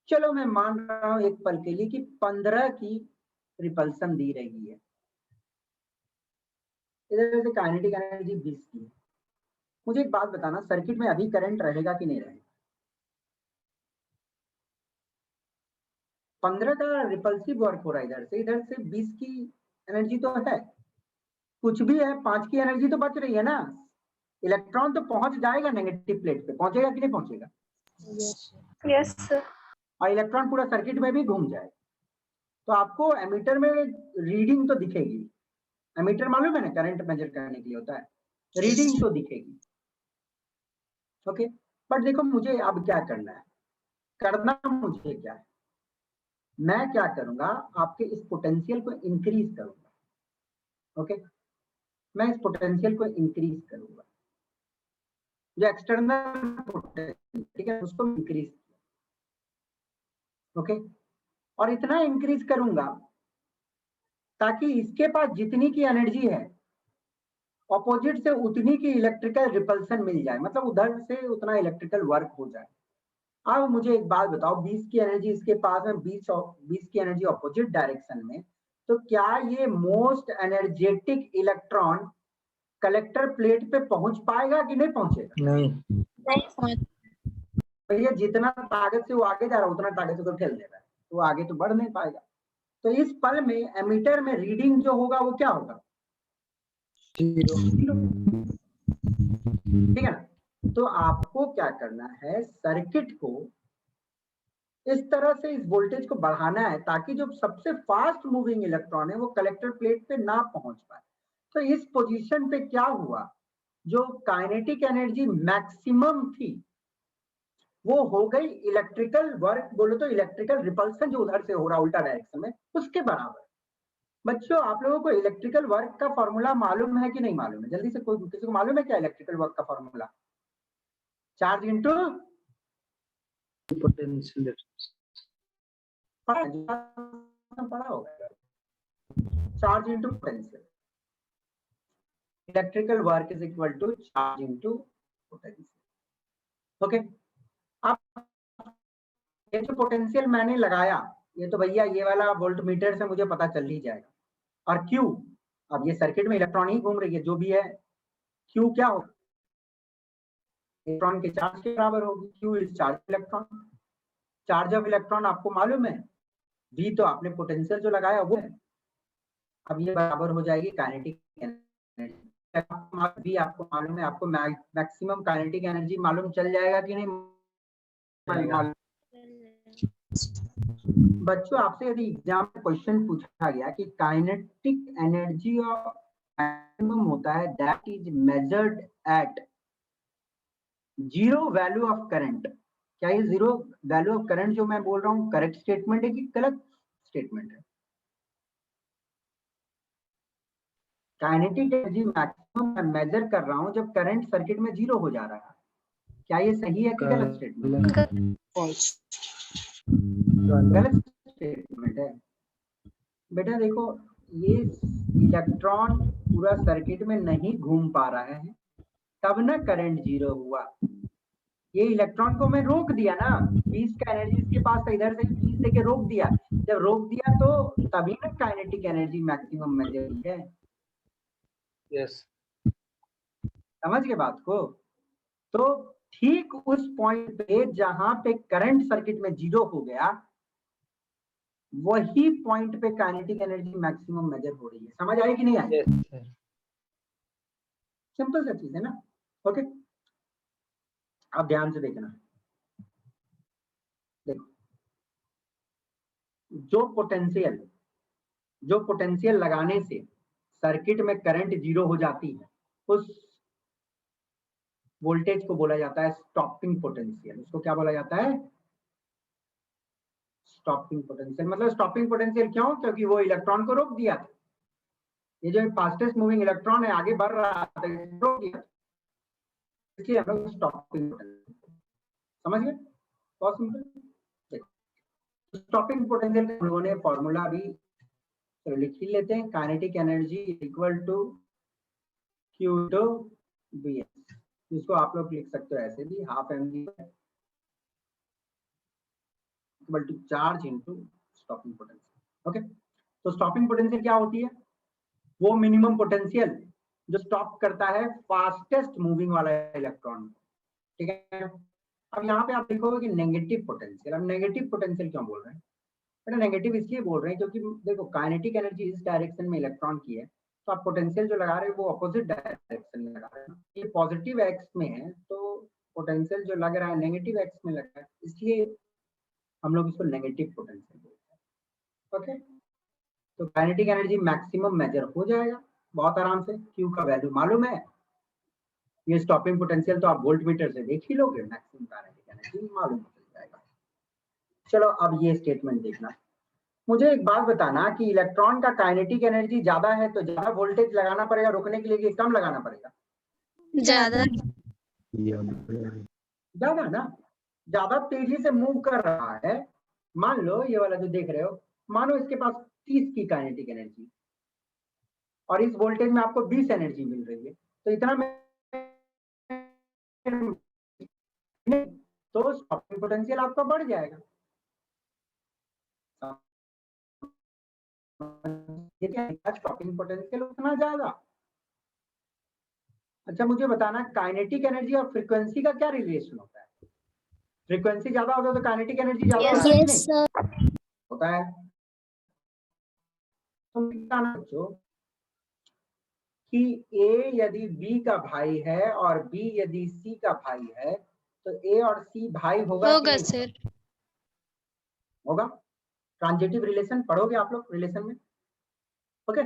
चलो मैं मान रहा हूं एक पल के लिए कि 15 की रिपल्सन दी रही है, इधर से काइनेटिक एनर्जी 20 की है। मुझे एक बात बताना, सर्किट में अभी करंट रहेगा कि नहीं रहेगा? 15 का रिपल्सिव वर्क हो रहा है इधर से 20 की एनर्जी तो है, कुछ भी है, 5 की एनर्जी तो बच रही है ना। इलेक्ट्रॉन तो पहुंच जाएगा नेगेटिव प्लेट पे, पहुंचेगा कि नहीं पहुंचेगा? Yes sir. और इलेक्ट्रॉन पूरा सर्किट में भी घूम जाए तो आपको एमीटर में रीडिंग तो दिखेगी। एमीटर मालूम है ना, करंट मेजर करने के लिए होता है, रीडिंग तो दिखेगी। ओके, बट देखो मुझे अब क्या करना है, करना मुझे क्या है, मैं क्या करूंगा, आपके इस पोटेंशियल को इंक्रीज करूंगा। ओके, मैं इस पोटेंशियल को इंक्रीज करूंगा, जो एक्सटर्नल पोटेंशियल, ठीक है, उसको इंक्रीज किया। ओके, और इतना इंक्रीज करूंगा ताकि इसके पास जितनी की एनर्जी है ऑपोजिट से उतनी की इलेक्ट्रिकल रिपल्सन मिल जाए, मतलब उधर से उतना इलेक्ट्रिकल वर्क हो जाए। अब मुझे एक बात बताओ, 20 की एनर्जी इसके पास है, 20 की एनर्जी ऑपोजिट डायरेक्शन में, तो क्या ये most energetic electron collector plate पे पहुंच पाएगा कि नहीं पहुंचेगा? नहीं। भैया जितना ताकत से वो आगे जा रहा है उतना ताकत से तो ठेल दे रहा है, तो आगे तो बढ़ नहीं पाएगा। तो इस पल में एमीटर में रीडिंग जो होगा वो क्या होगा? ठीक है ना? तो आपको क्या करना है, सर्किट को इस तरह से इस वोल्टेज को बढ़ाना है ताकि जो सबसे फास्ट मूविंग इलेक्ट्रॉन है वो कलेक्टर प्लेट पे ना पहुंच पाए। तो इस पोजीशन पे क्या हुआ, जो काइनेटिक एनर्जी मैक्सिमम थी वो हो गई इलेक्ट्रिकल वर्क, बोलो तो इलेक्ट्रिकल रिपल्सन जो उधर से हो रहा उल्टा डायरेक्शन में, उसके बराबर। बच्चों आप लोगों को इलेक्ट्रिकल वर्क का फॉर्मूला मालूम है कि नहीं मालूम है? जल्दी से कोई किसी को मालूम है क्या इलेक्ट्रिकल वर्क का फॉर्मूला? चार्ज इनटू पोटेंशियल पढ़ा होगा, charge into potential. Electrical work is equal to charge into potential. Okay, अब ये जो पोटेंशियल मैंने लगाया, ये तो भैया ये वाला वोल्टमीटर से मुझे पता चल ही जाएगा। और क्यू, अब ये सर्किट में इलेक्ट्रॉन ही घूम रही है, जो भी है क्यू क्या होगा, इलेक्ट्रॉन के चार्ज के बराबर होगी। Q is charge electron, charge of electron आपको मालूम है, वी तो आपने पोटेंशियल जो लगाया वो है। अब ये बराबर हो जाएगी काइनेटिक एनर्जी। वी आपको मालूम है, आपको मैक्सिमम काइनेटिक एनर्जी मालूम चल जाएगा कि नहीं मालूम? बच्चों आपसे यदि एग्जाम में क्वेश्चन पूछा गया कि काइनेटिक एनर्जी ऑफ मैक्सिमम होता है that is measured eight zero value of current, क्या ये जीरो वैल्यू ऑफ करंट जो मैं बोल रहा हूँ करेक्ट स्टेटमेंट है कि गलत स्टेटमेंट है? काइनेटिक एनर्जी मैक्सिमम मैं मेजर कर रहा हूँ जब करंट सर्किट में जीरो हो जा रहा है, क्या ये सही है कि गलत स्टेटमेंट? गलत स्टेटमेंट है। बेटा देखो, ये इलेक्ट्रॉन पूरा सर्किट में नहीं घूम पा रहा है तब ना करंट जीरो हुआ। ये इलेक्ट्रॉन को मैं रोक दिया ना, 20 का एनर्जी इसके पास था, इधर से 20 लेके रोक दिया, जब रोक दिया तो तभी ना काइनेटिक एनर्जी मैक्सिमम मेजर हुई है। यस, समझ गए बात को? तो ठीक उस पॉइंट पे जहां पे करंट सर्किट में जीरो हो गया, वही पॉइंट पे काइनेटिक एनर्जी मैक्सिमम मेजर हो रही है। समझ आई कि नहीं आई? Yes sir. सिंपल सा चीज है ना। ओके, अब ध्यान से देखना, देखो जो पोटेंशियल लगाने से सर्किट में करंट जीरो हो जाती है, उस वोल्टेज को बोला जाता है स्टॉपिंग पोटेंशियल। उसको क्या बोला जाता है? Stopping potential. मतलब स्टॉपिंग पोटेंशियल क्यों? क्योंकि वो इलेक्ट्रॉन को रोक दिया था। ये जो फास्टेस्ट मूविंग इलेक्ट्रॉन है आगे बढ़ रहा था, रोक दिया, इसलिए हम लोग स्टॉपिंग पोटेंशियल। समझ गए? बहुत सिंपल। देखो स्टॉपिंग पोटेंशियल हम लोगों ने फॉर्मूला भी तो लिख ही लेते हैं, kinetic energy equal to Q two B S. इसको आप लोग लिख सकते हो ऐसे भी, half M G equal to charge into stopping potential. Okay, तो स्टॉपिंग पोटेंशियल क्या होती है? वो मिनिमम पोटेंशियल जो स्टॉप करता है फास्टेस्ट मूविंग वाला इलेक्ट्रॉन। ठीक है, अब यहाँ पे आप देखोगे कि नेगेटिव पोटेंशियल। अब नेगेटिव पोटेंशियल क्यों बोल रहे हैं? बेटा नेगेटिव इसलिए बोल रहे हैं क्योंकि देखो काइनेटिक एनर्जी इस डायरेक्शन में इलेक्ट्रॉन की है, तो आप पोटेंशियल जो लगा रहे हो वो अपोजिट डायरेक्शन में लगा रहे हो। ये पॉजिटिव एक्स में है तो पोटेंशियल जो लग रहा है नेगेटिव एक्स में लग रहा है, इसलिए हम लोग इसको नेगेटिव पोटेंशियल बोलते हैं। ओके, तो काइनेटिक एनर्जी मैक्सिमम मेजर हो जाएगा बहुत आराम से। क्यू का वैल्यू मालूम है, ये स्टॉपिंग पोटेंशियल तो आप वोल्टमीटर से देख ही लोगे, मैक्सिमम काइनेटिक एनर्जी मालूम हो जाएगा। चलो अब ये स्टेटमेंट देखना, मुझे एक बात बताना कि इलेक्ट्रॉन का काइनेटिक एनर्जी ज्यादा है तो ज्यादा वोल्टेज लगाना पड़ेगा रोकने के लिए कि कम लगाना पड़ेगा? ज्यादा। ज्यादा ना, ज्यादा तेजी से मूव कर रहा है। मान लो ये वाला जो देख रहे हो, मानो इसके पास 30 की काइनेटिक एनर्जी और इस वोल्टेज में आपको 20 एनर्जी मिल रही है, तो इतना में तो स्टॉपिंग पोटेंशियल आपका बढ़ जाएगा। स्टॉपिंग पोटेंशियल उतना ज्यादा। अच्छा मुझे बताना, काइनेटिक एनर्जी और फ्रीक्वेंसी का क्या रिलेशन होता है? फ्रीक्वेंसी ज्यादा होता है तो काइनेटिक एनर्जी ज्यादा होता है कि Yes, नहीं? sir. होता है। तुम बताना बच्चों कि A यदि B का भाई है और B यदि C का भाई है तो A और C भाई होगा कि होगा नहीं? सर। होगा। ट्रांजिटिव रिलेशन पढ़ोगे आप लोग रिलेशन में, ओके?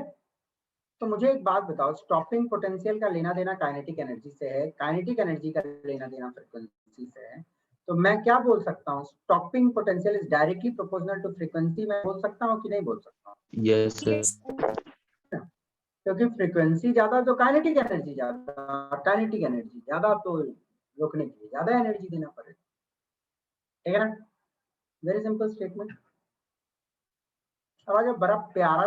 तो मुझे एक बात बताओ, स्टॉपिंग पोटेंशियल का लेना देना काइनेटिक एनर्जी से है, काइनेटिक एनर्जी का लेना देना फ्रीक्वेंसी से है, तो मैं क्या बोल सकता हूँ? Stopping potential is directly proportional to frequency. मैं बोल सकता हूँ कि नहीं बोल सकता हूँ? Yes sir. Yes, sir. क्योंकि फ्रीक्वेंसी ज्यादा तो काइनेटिक एनर्जी ज्यादा, काइनेटिक एनर्जी ज्यादा तो रोकने के लिए ज्यादा एनर्जी देना पड़ेगा, ठीक है ना? Very simple statement. अब अगर बड़ा प्यारा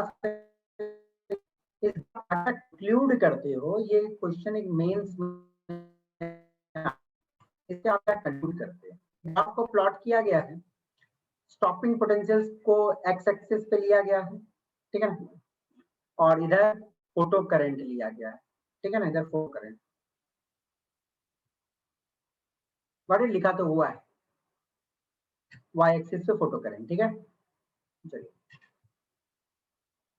कंक्लूड करते हो, ये क्वेश्चन एक मेंस में इससे आप क्या कंक्लूड करते हैं? ग्राफ को प्लॉट किया गया है, स्टॉपिंग पोटेंशियल्स को एक्स एक्सिस पे लिया गया है, ठीक है ना, और इधर फोटो करंट लिया गया है, ठीक है ना, इधर फोटो करंट बड़े लिखा तो हुआ है वाई एक्सिस पे फोटो करंट, ठीक है। चलिए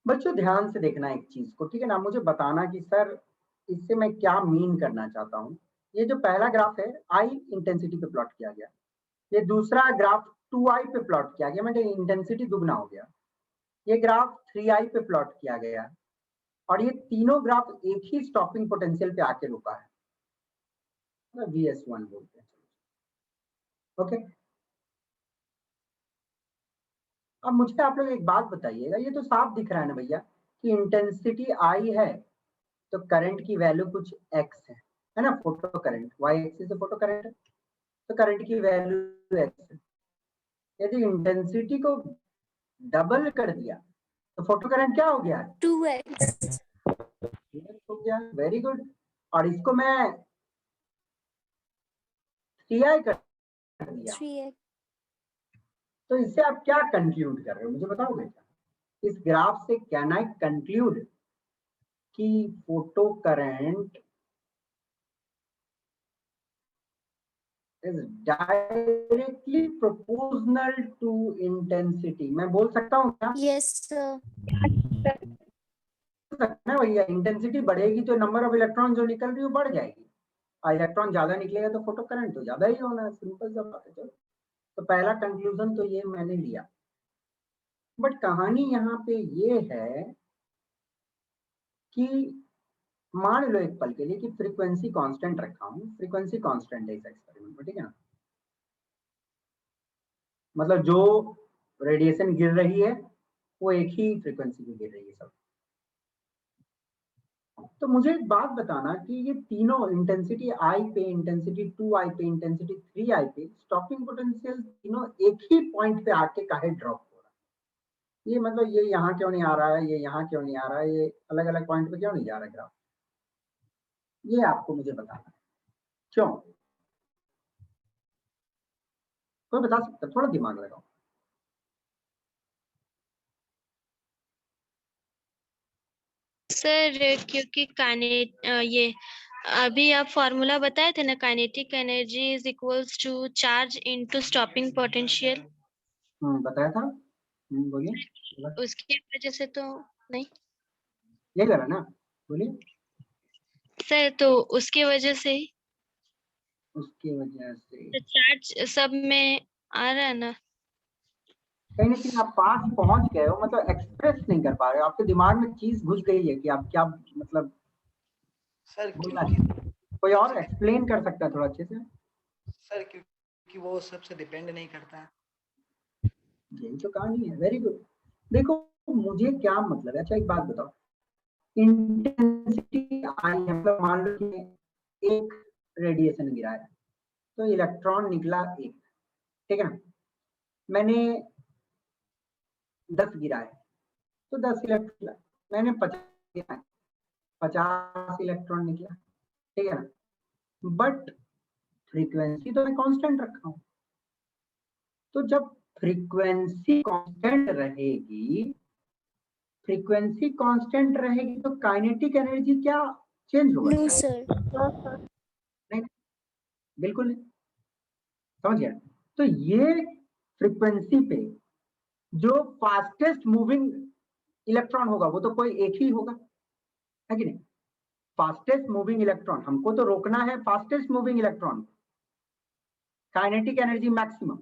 बच्चों ध्यान से देखना एक चीज को, ठीक है ना, मुझे बताना कि सर इससे मैं क्या मीन करना चाहता हूँ। ये जो पहला ग्राफ है आई इंटेंसिटी पे प्लॉट किया गया, ये दूसरा ग्राफ 2i पे प्लॉट किया गया, मतलब इंटेंसिटी दुगना हो गया। ये ग्राफ 3i पे प्लॉट किया गया और ये तीनों ग्राफ एक ही स्टॉपिंग पोटेंशियल पे आके रुका है, VS1 बोलते हैं, ओके। अब मुझे आप लोग एक बात बताइएगा, ये तो साफ दिख रहा है ना भैया कि इंटेंसिटी आई है तो करंट की वैल्यू कुछ x है ना, फोटो करंट y एक्सिस से फोटो करंट है तो करंट की वैल्यू x है। यदि इंटेंसिटी को डबल कर दिया तो फोटो करंट क्या हो गया? 2x. हो गया, वेरी गुड। और इसको मैं 3i कर दिया 3x. तो इससे आप क्या कंक्लूड कर रहे हो मुझे बताओगे क्या? इस ग्राफ से कैन आई कंक्लूड कि photo current is directly proportional to intensity? मैं बोल सकता हूँ क्या? Yes, sir. ना भैया, इंटेंसिटी बढ़ेगी तो नंबर ऑफ इलेक्ट्रॉन जो निकल रही है बढ़ जाएगी, और इलेक्ट्रॉन ज्यादा निकलेगा तो फोटो करंट तो ज्यादा ही होना है, सिंपल सा बात है। चलो तो पहला कंक्लूजन तो ये मैंने लिया, बट कहानी यहाँ पे ये है कि मान लो एक पल के लिए कि फ्रीक्वेंसी कांस्टेंट रखा हूँ, फ्रीक्वेंसी कांस्टेंट है इस एक्सपेरिमेंट में, ठीक है ना, मतलब जो रेडिएशन गिर रही है वो एक ही फ्रीक्वेंसी पे गिर रही है सब। तो मुझे एक बात बताना कि ये तीनों इंटेंसिटी आई पे, इंटेंसिटी 2i पे, इंटेंसिटी 3i पे स्टॉपिंग पोटेंशियल तीनों एक ही पॉइंट पे आके काहे ड्रॉप हो रहा है? ये मतलब ये यहाँ क्यों नहीं आ रहा है, ये यहाँ क्यों नहीं आ रहा है, ये अलग अलग पॉइंट पे क्यों नहीं जा रहा है ग्राफ? ये आपको मुझे बताना है क्यों। कोई बता सकता? थोड़ा दिमाग लगाओ। सर क्योंकि ये अभी आप फॉर्मूला बताए थे ना, kinetic energy is equals to charge into stopping potential. बताया था, बोलिए। उसकी वजह से तो नहीं ये करा ना, बोलिए। सर, तो उसकी वजह से ही उसकी वजह से तो चार्ज सब में आ रहा है ना। कहीं ना कहीं आप पास पहुंच गए हो, मतलब एक्सप्रेस नहीं कर पा रहे हो, आपके दिमाग में चीज घुस गई है कि आप क्या मतलब सर बोलना चाहिए। कोई और एक्सप्लेन कर सकता है थोड़ा अच्छे से? सर क्योंकि वो सबसे डिपेंड नहीं करता है। यही तो कहानी है। Very good. देखो मुझे क्या मतलब है, अच्छा एक बात बताओ, इंटेंसिटी आई है, मतलब मान लो कि एक रेडिएशन गिरा है तो इलेक्ट्रॉन निकला एक, ठीक है ना, मैंने 10 गिरा है तो 10 इलेक्ट्रॉन, मैंने 50 गिरा है 50 इलेक्ट्रॉन निकला, ठीक है ना, बट फ्रीक्वेंसी तो मैं कांस्टेंट रखा हूं। तो जब फ्रीक्वेंसी कांस्टेंट रहेगी, फ्रीक्वेंसी कांस्टेंट रहेगी तो काइनेटिक एनर्जी क्या चेंज होगा? No, sir. नहीं, बिल्कुल नहीं। समझ गया? तो ये फ्रीक्वेंसी पे जो फास्टेस्ट मूविंग इलेक्ट्रॉन होगा वो तो कोई एक ही होगा, है कि नहीं? फास्टेस्ट मूविंग इलेक्ट्रॉन, हमको तो रोकना है fastest moving electron, kinetic energy maximum.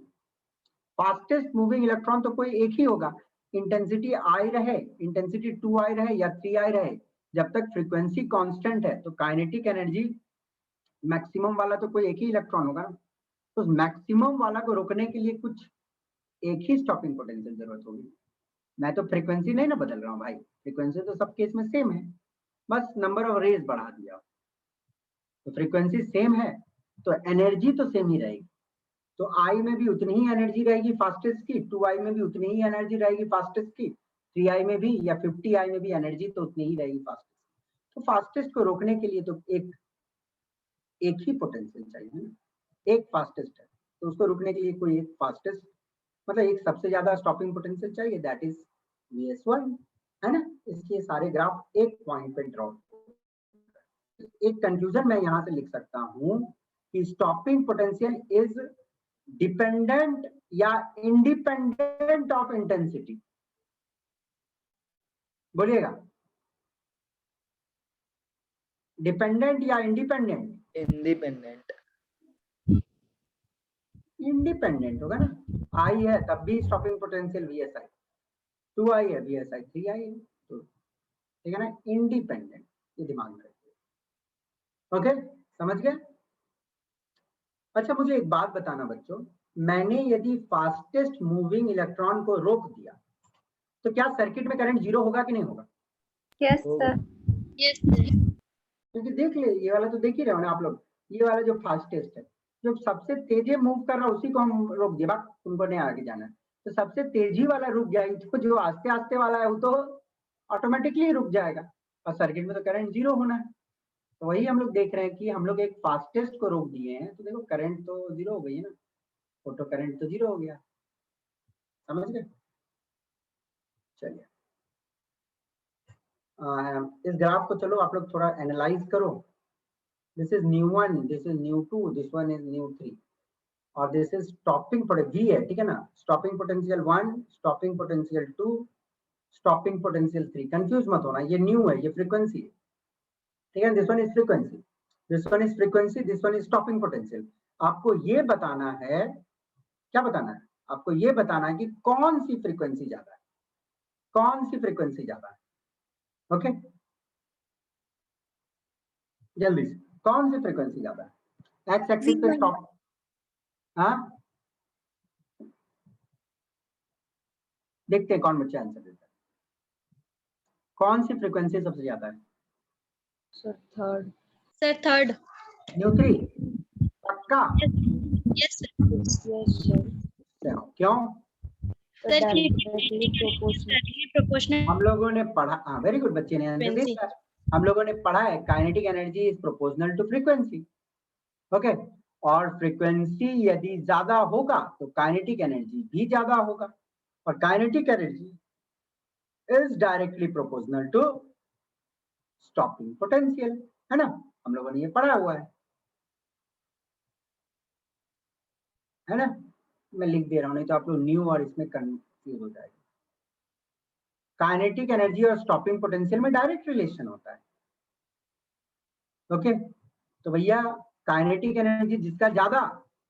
Fastest moving electron तो कोई एक ही होगा, इंटेंसिटी आई रहे, इंटेंसिटी 2i रहे या 3i रहे, जब तक फ्रीक्वेंसी कांस्टेंट है तो काइनेटिक एनर्जी मैक्सिमम वाला तो कोई एक ही इलेक्ट्रॉन होगा ना। तो मैक्सिमम वाला को रोकने के लिए कुछ एक ही स्टॉपिंग पोटेंशियल जरूरत होगी। मैं तो फ्रीक्वेंसी नहीं ना बदल रहा हूँ भाई, फ्रीक्वेंसी तो सब केस में सेम है, बस नंबर ऑफ रेज बढ़ा दिया। तो फ्रीक्वेंसी सेम है तो एनर्जी तो सेम ही रहेगी, तो आई में भी उतनी ही एनर्जी रहेगी फास्टेस्ट की, 2i में भी उतनी ही एनर्जी रहेगी फास्टेस्ट की, 3i में भी या 50i में भी एनर्जी तो उतनी ही रहेगी फास्टेस्ट। तो फास्टेस्ट को रोकने के लिए तो एक ही पोटेंशियल चाहिए ना, एक फास्टेस्ट है तो उसको रोकने के लिए कोई एक फास्टेस्ट, मतलब एक सबसे ज्यादा स्टॉपिंग पोटेंशियल चाहिए, दैट इज Vs1, है ना। इसके सारे ग्राफ एक पॉइंट पे ड्रॉ। एक कंक्लूजन मैं यहां से लिख सकता हूं कि स्टॉपिंग पोटेंशियल इज डिपेंडेंट या इंडिपेंडेंट ऑफ इंटेंसिटी। बोलिएगा, डिपेंडेंट या इंडिपेंडेंट? इंडिपेंडेंट। इंडिपेंडेंट होगा ना, आई है तब भी स्टॉपिंग पोटेंशियल VSI, 2i है VSI 3i है, तो ठीक है ना, इंडिपेंडेंट, ये दिमाग में रखिए। ओके, समझ गए? अच्छा मुझे एक बात बताना बच्चों, मैंने यदि फास्टेस्ट मूविंग इलेक्ट्रॉन को रोक दिया तो क्या सर्किट में करंट जीरो होगा कि नहीं होगा? Yes, sir. Yes, sir. क्योंकि देख ले, ये वाला तो देख ही रहे हो ना आप लोग, ये वाला जो फास्टेस्ट है, जो सबसे तेजी मूव कर रहा है उसी को हम रोक दिए, बात तुमको नहीं आगे जाना है, तो सबसे तेजी वाला रुक गया, इसको जो आस्ते आस्ते वाला है वो तो ऑटोमेटिकली रुक जाएगा, और सर्किट में तो करंट जीरो होना है। तो वही हम लोग देख रहे हैं कि हम लोग एक फास्टेस्ट को रोक दिए हैं तो देखो करंट तो जीरो हो गई है ना, फोटो करंट तो जीरो हो गया। समझ गए? चलिए इस ग्राफ को चलो आप लोग थोड़ा एनालाइज करो। This is new 1, this is new 2, this one is new 3, और this is stopping potential V है, ठीक है ना, stopping potential 1, stopping potential 2, stopping potential 3। Confuse मत होना, ये न्यू है, ये फ्रीक्वेंसी है, ठीक है। This one is frequency, this one is frequency, this one is stopping potential. आपको ये बताना है, क्या बताना है? आपको ये बताना है कि कौन सी फ्रीक्वेंसी ज्यादा है, कौन सी फ्रीक्वेंसी ज्यादा है। ओके, जल्दी से, कौन सी फ्रीक्वेंसी ज्यादा है? एक्स एक्सिस पे स्टॉप, हाँ देखते हैं कौन बच्चा आंसर देता है। कौन सी फ्रीक्वेंसी सबसे ज्यादा है? Sir, third. Sir, third. New 3 पक्का? Yes, sir. Yes, sir. क्यों? Sir, Directly proportional. directly proportional हम लोगों ने पढ़ा, हाँ वेरी गुड, बच्चे ने आंसर दे दिया। हम लोगों ने पढ़ा है kinetic energy is proportional to frequency. Okay, और फ्रीक्वेंसी यदि ज्यादा होगा तो काइनेटिक एनर्जी भी ज्यादा होगा, और kinetic energy is directly proportional to stopping potential, है ना। हम लोगों ने ये पढ़ा हुआ है ना। मैं लिख दे रहा हूँ नहीं तो आप लोग न्यू और इसमें कंफ्यूज हो जाएगा। काइनेटिक एनर्जी और स्टॉपिंग पोटेंशियल में डायरेक्ट रिलेशन होता है। ओके, तो भैया काइनेटिक एनर्जी जिसका ज्यादा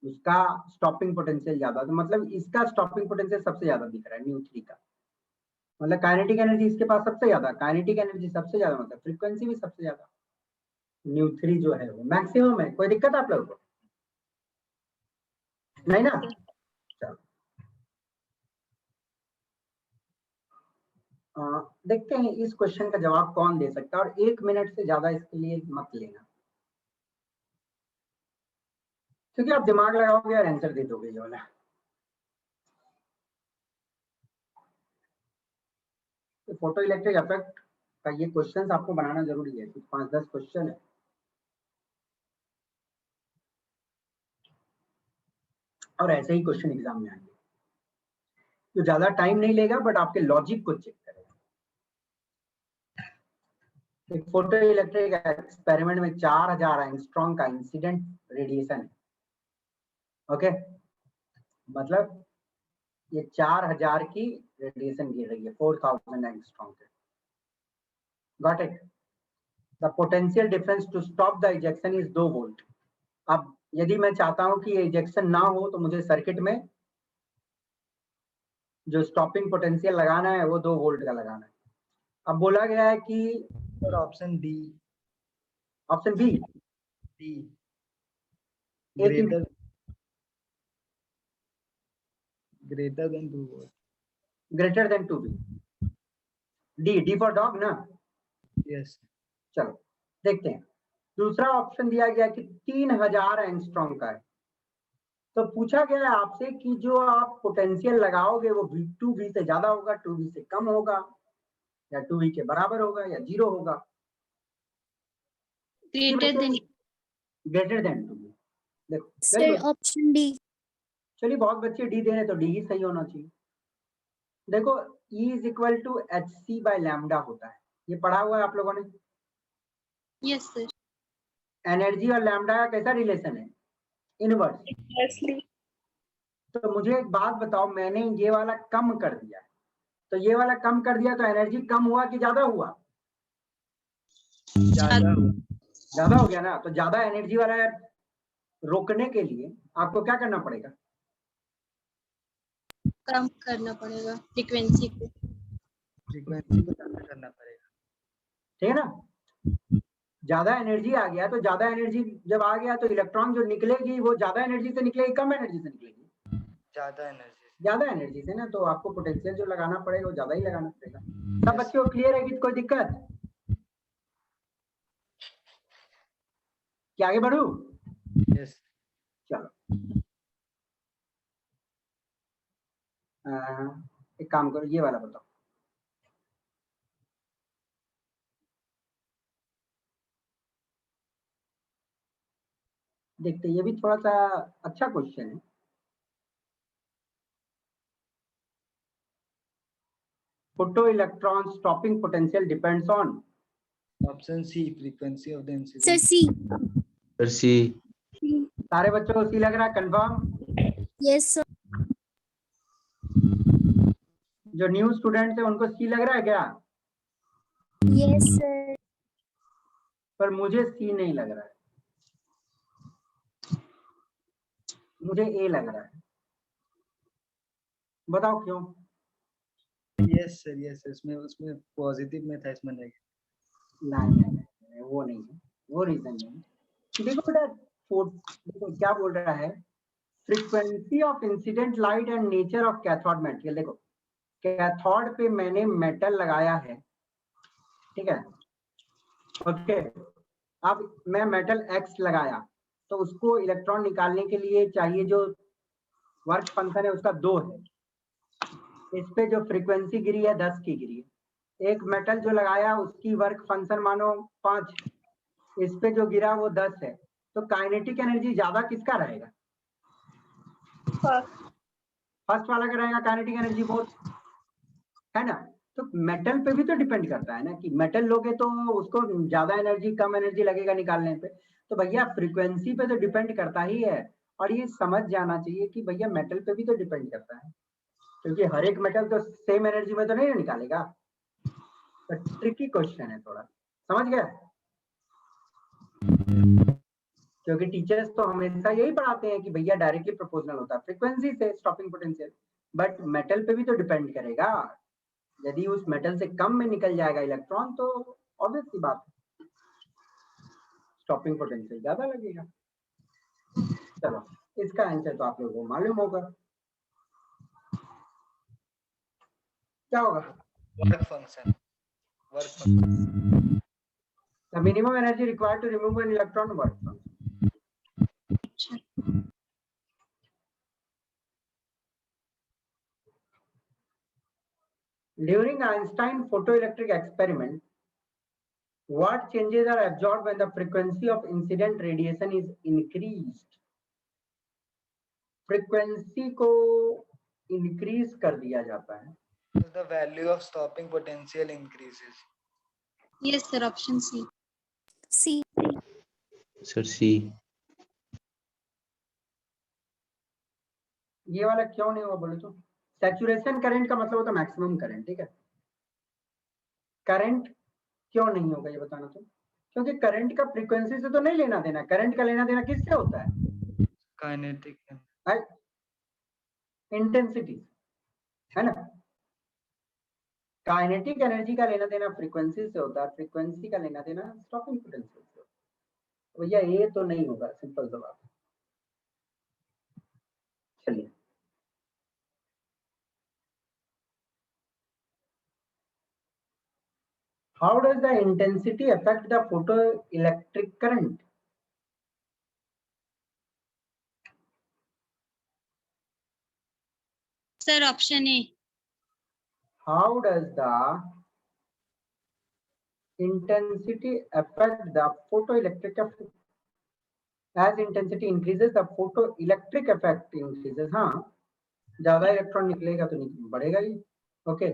उसका स्टॉपिंग पोटेंशियल ज्यादा, तो मतलब इसका स्टॉपिंग पोटेंशियल सबसे ज्यादा दिख रहा है न्यू 3 का, मतलब काइनेटिक एनर्जी इसके पास सबसे ज्यादा, काइनेटिक एनर्जी सबसे ज्यादा मतलब फ्रीक्वेंसी भी सबसे ज्यादा, न्यू 3 जो है वो मैक्सिमम है। कोई दिक्कत आप लोगों को नहीं ना? चलो देखते हैं इस क्वेश्चन का जवाब कौन दे सकता है, और 1 मिनट से ज्यादा इसके लिए मत लेना, क्योंकि आप दिमाग लगाओगे और आंसर दे दोगे ये वाला। तो फोटो इलेक्ट्रिक इफेक्ट का ये क्वेश्चंस आपको बनाना जरूरी है, कुछ 5-10 क्वेश्चन है। और ऐसे ही क्वेश्चन एग्जाम में आएंगे, तो ज्यादा टाइम नहीं लेगा, बट आपके लॉजिक को चेक करेगा। एक फोटो इलेक्ट्रिक एक्सपेरिमेंट में 4000 एंगस्ट्रॉम का इंसिडेंट रेडिएशन है। ओके, मतलब ये 4000 की रेडिएशन गिर रही है 4000 एंगस्ट्रॉम के। Got it? The potential difference to stop the ejection is 2 volt. अब यदि मैं चाहता हूं कि ये इजेक्शन ना हो, तो मुझे सर्किट में जो स्टॉपिंग पोटेंशियल लगाना है वो 2 वोल्ट का लगाना है। अब बोला गया है कि और option B, option B D, एक greater than 2 volt. Greater than 2 B, D for dog ना। Yes. चलो देखते हैं। दूसरा ऑप्शन दिया गया कि 3000 एंगस्ट्रॉम का है। तो पूछा गया है आपसे कि जो आप पोटेंशियल लगाओगे वो 2V से ज्यादा होगा, 2V से कम होगा, या 2V के बराबर होगा, या 0 होगा। Greater than. Greater than 2V। देखो सर ऑप्शन डी। चलिए, बहुत बच्चे डी दे रहे, तो डी ही सही होना चाहिए। देखो E is equal to HC by lambda होता है, ये पढ़ा हुआ है आप लोगों ने। Yes sir. एनर्जी और लैम्डा का कैसा रिलेशन है? इनवर्स। तो मुझे एक बात बताओ, मैंने ये वाला कम कर दिया, तो ये वाला कम कर दिया, तो एनर्जी कम हुआ कि ज्यादा हुआ? ज्यादा हो गया ना। तो ज्यादा एनर्जी वाला रोकने के लिए आपको क्या करना पड़ेगा? कम करना पड़ेगा फ्रीक्वेंसी को। फ्रीक्वेंसी को ज्यादा करना पड़ेगा, ठीक है ना। ज्यादा एनर्जी आ गया, तो ज्यादा एनर्जी जब आ गया, तो इलेक्ट्रॉन जो निकलेगी वो ज्यादा एनर्जी से निकलेगी, कम एनर्जी से निकलेगी? ज्यादा एनर्जी। ज्यादा एनर्जी से ना। तो आपको पोटेंशियल जो लगाना पड़ेगा वो ज्यादा ही लगाना पड़ेगा। सब बच्चों को क्लियर है कि कोई दिक्कत? क्या आगे बढ़ू? यस। चलो एक काम करो, ये वाला बताओ। देखते, ये भी थोड़ा सा अच्छा क्वेश्चन है। Photo electron stopping potential depends on. Option C, frequency of the sir incident. C. Sir C. सारे बच्चों को सी लग रहा है? कंफर्म? Yes sir. जो न्यू स्टूडेंट है उनको सी लग रहा है क्या? Yes sir. पर मुझे सी नहीं लग रहा है, मुझे ए लग रहा है। बताओ क्यों? Yes sir, yes. उसमें पॉजिटिव में था, इसमें नेगेटिव। नहीं, वो नहीं है, वो रीजन नहीं। देखो बेटा, देखो क्या बोल रहा है, frequency of incident light and nature of cathode material. देखो कैथोड पे मैंने मेटल लगाया है, ठीक है, ओके। अब मैं मेटल X लगाया, तो उसको इलेक्ट्रॉन निकालने के लिए चाहिए जो वर्क फंक्शन है उसका 2 है। इस पे जो फ्रीक्वेंसी गिरी है 10 की गिरी है। एक मेटल जो लगाया उसकी वर्क फंक्शन मानो 5, इस पे जो गिरा वो 10 है। तो काइनेटिक एनर्जी ज्यादा किसका रहेगा? फर्स्ट वाला का रहेगा काइनेटिक एनर्जी बहुत, है ना। तो मेटल पे भी तो डिपेंड करता है ना, कि मेटल लोगे तो उसको ज्यादा एनर्जी कम एनर्जी लगेगा निकालने पे। तो भैया फ्रीक्वेंसी पे तो डिपेंड करता ही है। और ये समझ जाना चाहिए कि भैया मेटल पे भी तो डिपेंड करता है, क्योंकि हर एक मेटल तो सेम एनर्जी में तो नहीं निकालेगा। तो ट्रिकी क्वेश्चन है थोड़ा, समझ गया? क्योंकि टीचर्स तो हमेशा यही पढ़ाते हैं कि भैया डायरेक्टली प्रोपोर्शनल होता है फ्रीक्वेंसी से स्टॉपिंग पोटेंशियल, बट मेटल पे भी तो डिपेंड करेगा। यदि उस मेटल से कम में निकल जाएगा इलेक्ट्रॉन, तो ऑब्वियस सी बात है स्टॉपिंग पोटेंशियल ज्यादा लगेगा। चलो, इसका आंसर तो आप लोगों को मालूम होगा क्या होगा। work function. The minimum energy required to remove an electron, work function. During Einstein photoelectric experiment, what changes are absorbed when the frequency of incident radiation is increased? Frequency को increase कर दिया जाता है. The value of stopping potential increases. Yes, sir. Option C. C. Sir, C. ये वाला क्यों नहीं हुआ बोले तो? सैचुरेशन करंट का मतलब होता है मैक्सिमम करंट, ठीक है? करंट क्यों नहीं होगा ये बताना तो? क्योंकि करंट का फ्रीक्वेंसी से तो नहीं लेना देना, करंट का लेना देना किससे होता है? Kinetic. इंटेंसिटी, है ना? काइनेटिक एनर्जी का लेना देना फ्रीक्वेंसी से होता है, फ्रीक्वेंसी का लेना देना स्टॉपिंग पोटेंशियल से होता है। भैया ये तो नहीं होगा, सिंपल सा बात। चलिए how does the intensity affect the photoelectric current? Sir, option A. How does the intensity affect the photoelectric effect? As intensity increases, the photoelectric effect increases. हाँ, ज्यादा इलेक्ट्रॉन निकलेगा तो बढ़ेगा ही. ओके,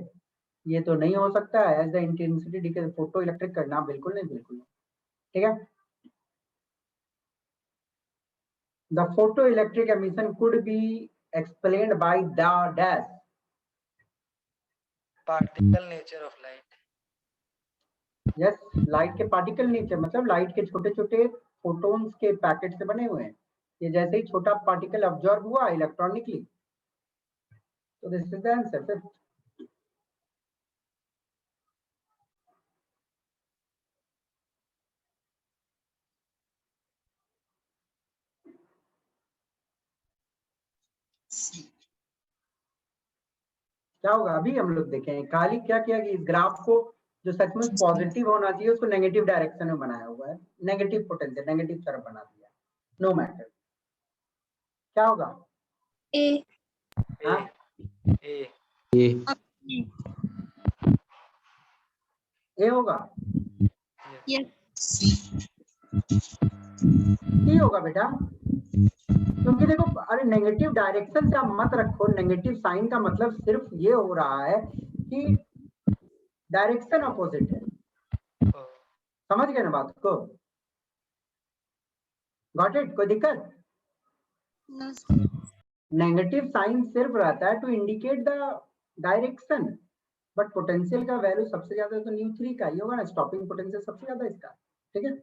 ये तो नहीं हो सकता है. As the intensity decreases, photoelectric करना बिल्कुल नहीं, बिल्कुल नहीं. ठीक है. The photoelectric emission could be explained by the dash. Particle nature of light. Yes, light के पार्टिकल नेचर मतलब लाइट के छोटे छोटे फोटोन्स के पैकेट से बने हुए हैं. ये जैसे ही छोटा पार्टिकल अब्जॉर्ब हुआ, इलेक्ट्रॉन निकली. तो this is the answer. Fifth. क्या होगा अभी हम लोग देखें. खाली क्या किया कि इस ग्राफ को जो सचमुच पॉजिटिव होना चाहिए उसको नेगेटिव डायरेक्शन में बनाया हुआ है. नेगेटिव पोटेंशियल, नेगेटिव तरफ बना दिया. No matter. क्या होगा? A. हाँ? A. ए होगा. Yes. ये होगा बेटा, क्योंकि देखो, अरे नेगेटिव डायरेक्शन से आप मत रखो. नेगेटिव साइन का मतलब सिर्फ ये हो रहा है कि डायरेक्शन अपोजिट है. समझ गए ना बात को? Got it? कोई दिक्कत? No, sir. नेगेटिव साइन सिर्फ रहता है to indicate the direction, but potential का वैल्यू सबसे ज्यादा तो न्यू 3 का ही होगा ना. स्टॉपिंग पोटेंशियल सबसे ज्यादा इसका. ठीक है.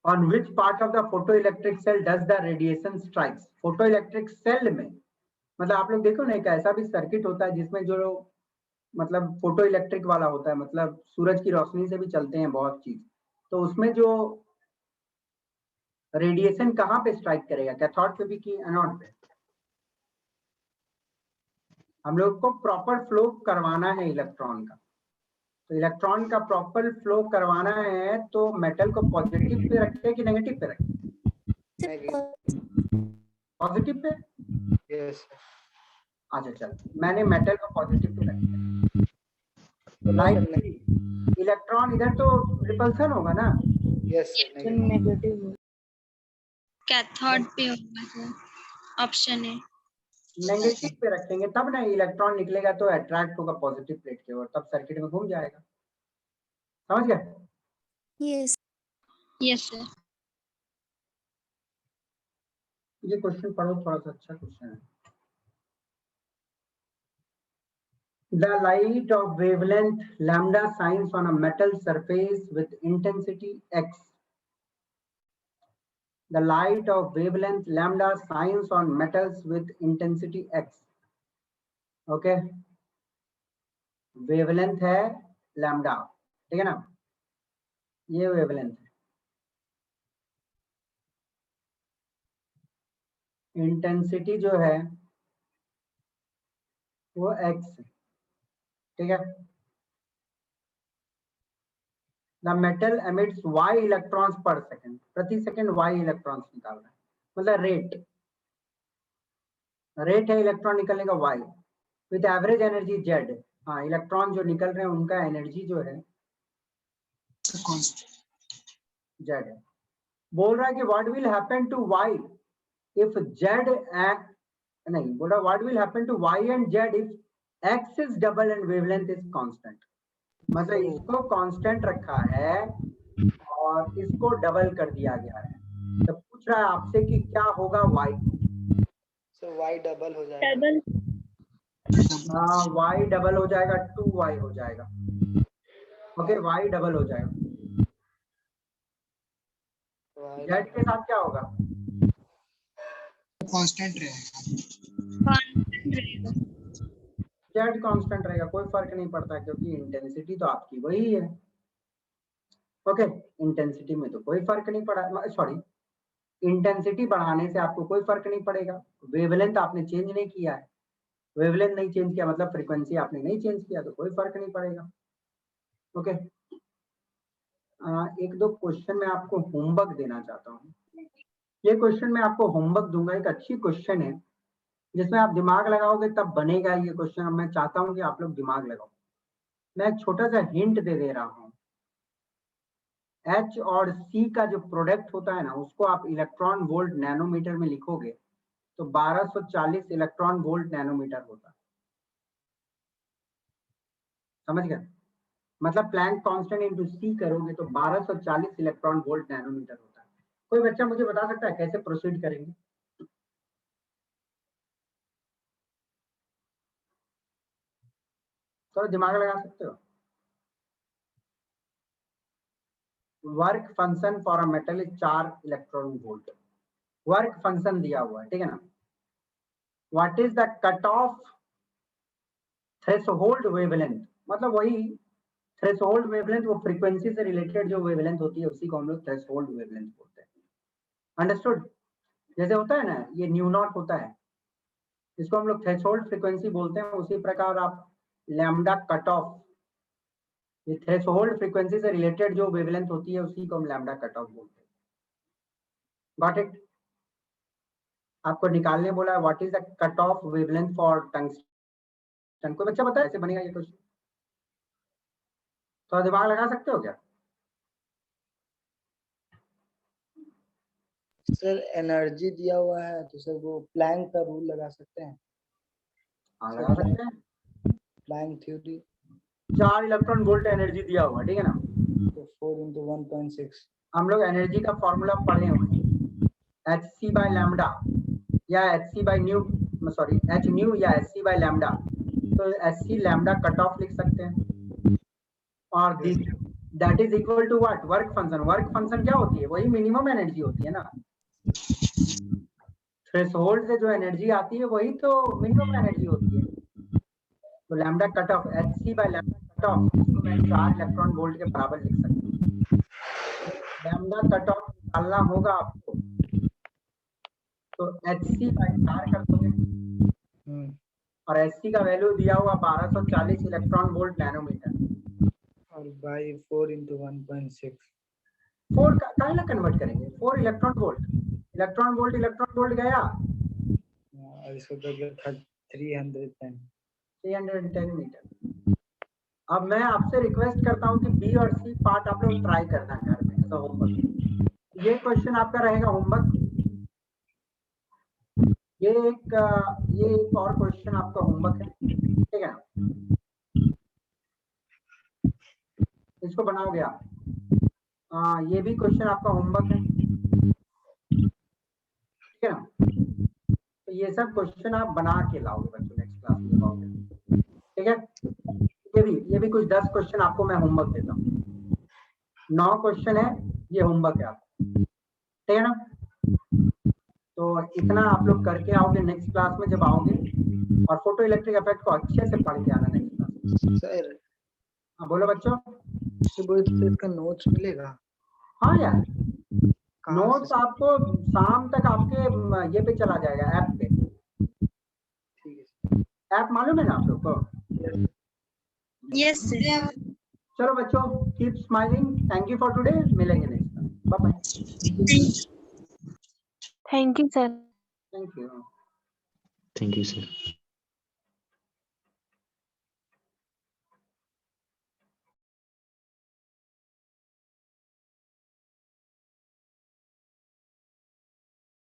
On which part of the photoelectric cell does the radiation strikes? Photoelectric cell में मतलब आप लोग देखो ना, एक ऐसा भी सर्किट होता है जिसमें जो मतलब फोटो इलेक्ट्रिक वाला होता है, मतलब सूरज की रोशनी से भी चलते हैं बहुत चीज. तो उसमें जो रेडिएशन कहाँ पे स्ट्राइक करेगा? कैथोड पे भी कि एनोड पे? हम लोग को प्रॉपर फ्लो करवाना है इलेक्ट्रॉन का. तो इलेक्ट्रॉन का प्रॉपर फ्लो करवाना है तो मेटल को पॉजिटिव पे रखे कि नेगेटिव पे रखे? Positive pay. Yes. अच्छा चल, मैंने मेटल को पॉजिटिव पे रखा. लाइट इलेक्ट्रॉन इधर तो रिपल्सन होगा ना. Yes. Negative. Cathode पे होगा sir. Option A. नेगेटिव पे रखेंगे तब ना इलेक्ट्रॉन निकलेगा तो अट्रैक्ट होगा पॉजिटिव प्लेट के ओर, तब सर्किट में घूम जाएगा. समझ गए? Yes. Yes, sir. ये क्वेश्चन पढ़ो, थोड़ा सा अच्छा क्वेश्चन है. The light of wavelength lambda shines on a metal surface with intensity x. The light of wavelength lambda shines on metals with intensity x. Okay. Wavelength है lambda, ठीक है ना? ये wavelength है. Intensity जो है वो x है, ठीक है। The metal emits y electrons per second, प्रति सेकेंड y इलेक्ट्रॉन्स निकाल रहा है, मतलब रेट है इलेक्ट्रॉन निकलने का y with average energy z। हाँ, इलेक्ट्रॉन जो निकल रहे हैं उनका एनर्जी जो है z है। बोल रहा है कि what will happen to y if z नहीं बोल रहा what will happen to y and z if x is double and wavelength is constant. मतलब इसको कांस्टेंट रखा है और इसको डबल कर दिया गया है, तो पूछ रहा है आपसे कि क्या होगा y। सर y डबल हो जाएगा। डबल y डबल हो जाएगा, 2y हो जाएगा। ओके, y डबल हो जाएगा। z के साथ क्या होगा? कांस्टेंट रहेगा। z कांस्टेंट रहेगा, कोई फर्क नहीं पड़ता क्योंकि इंटेंसिटी तो आपकी वही है। ओके, इंटेंसिटी में तो कोई फर्क नहीं पड़ा, सॉरी इंटेंसिटी बढ़ाने से आपको कोई फर्क नहीं पड़ेगा। वेवलेंथ आपने चेंज नहीं किया है, वेवलेंथ नहीं चेंज किया मतलब फ्रीक्वेंसी आपने नहीं चेंज किया, तो कोई फर्क नहीं पड़ेगा। ओके, एक दो क्वेश्चन मैं आपको होमवर्क देना चाहता हूँ। ये क्वेश्चन मैं आपको होमवर्क दूंगा, एक अच्छी क्वेश्चन है जिसमें आप दिमाग लगाओगे तब बनेगा ये क्वेश्चन। अब मैं चाहता हूँ कि आप लोग दिमाग लगाओ। मैं एक छोटा सा हिंट दे रहा हूँ। H और C का जो प्रोडक्ट होता है ना, उसको आप इलेक्ट्रॉन वोल्ट नैनोमीटर में लिखोगे तो 1240 इलेक्ट्रॉन वोल्ट नैनोमीटर होता है। समझ गए? मतलब प्लैंक कांस्टेंट इनटू C करोगे तो 1240 इलेक्ट्रॉन वोल्ट नैनोमीटर होता है। कोई बच्चा मुझे बता सकता है कैसे प्रोसीड करेंगे? थोड़ा दिमाग लगा सकते हो? Work function for a metal is 4 electron volt. Work function दिया हुआ है, ठीक है ना। What is the cut off threshold wavelength, मतलब वही थ्रेशोल्ड वेवलेंथ, वो फ्रीक्वेंसी से रिलेटेड जो वेवलेंथ होती है उसी को हम लोग थ्रेशोल्ड वेवलेंथ बोलते हैं। अंडरस्टूड? जैसे होता है ना ये न्यू नॉट होता है, इसको हम लोग थ्रेशोल्ड फ्रीक्वेंसी बोलते हैं। उसी प्रकार आप लैम्डा कट ऑफ, ये थ्रेशोल्ड फ्रीक्वेंसी से रिलेटेड जो वेवलेंथ होती है उसी को हम लैम्डा कट ऑफ बोलते हैं। Got it? आपको निकालने बोला है what is the cut off wavelength for tungsten. कोई बच्चा बताए कैसे बनेगा ये क्वेश्चन? तो दिमाग लगा सकते हो क्या? सर एनर्जी दिया हुआ है तो सर वो प्लैंक का रूल लगा सकते हैं। हाँ, लगा सकते हैं। Planck theory 4 electron volt energy दिया हुआ, ठीक है ना। तो 4 into 1.6 हम लोग एनर्जी का फॉर्मूला पढ़े हुए हैं, hc by लैम्डा या hc by nu, sorry h nu या hc by लैम्डा। तो hc लैम्डा कट ऑफ लिख सकते हैं और that is equal to what? Work function. Work function क्या होती है? वही मिनिमम एनर्जी होती है ना। थ्रेशोल्ड से जो एनर्जी आती है वही तो मिनिमम एनर्जी होती है। तो lambda cut of hc by lambda cut of, इसको मैं 4 इलेक्ट्रॉन वोल्ट के बराबर लिख सकता हूँ। लैम्डा कट ऑफ निकालना होगा आपको, तो hc by 4 कर दोगे और hc का वैल्यू दिया हुआ 1240 इलेक्ट्रॉन वोल्ट नैनोमीटर और by 4 into 1.6 4 का कन्वर्ट करेंगे? 4 इलेक्ट्रॉन वोल्ट, इलेक्ट्रॉन वोल्ट गया और इसको कर 310 मीटर। अब मैं आपसे रिक्वेस्ट करता हूं कि बी और सी पार्ट आप लोग ट्राई करना घर में, ऐसा होमवर्क। ये क्वेश्चन आपका रहेगा होमवर्क। ये एक और क्वेश्चन आपका होमवर्क है, ठीक है ना। इसको बनाओगे आप। ये भी क्वेश्चन आपका होमवर्क है, ठीक है ना। तो ये सब क्वेश्चन आप बना के लाओगे बच्चों, नेक्स्ट क्लास में जब आओगे, ठीक है। ये भी कुछ 10 क्वेश्चन आपको मैं होमवर्क देता हूँ। 9 क्वेश्चन है, ये होमवर्क है आपको, ठीक है ना। तो इतना आप लोग करके आओगे नेक्स्ट क्लास में जब आओगे, और फोटो इलेक्ट्रिक इफेक्ट को अच्छे से पढ़ के आना नेक्स्ट क्लास में। सर हाँ बोलो बच्चों। इसका नोट्स मिलेगा? हाँ यार, कहाँ नोट्स से? आपको शाम तक आपके ये पे चला जाएगा, ऐप पे। ठीक है। ऐप मालूम है ना आप लोग को? Yes sir. चलो बच्चों, keep smiling, thank you for today, मिलेंगे next time, bye bye. Thank you sir. Thank you. Thank you, sir.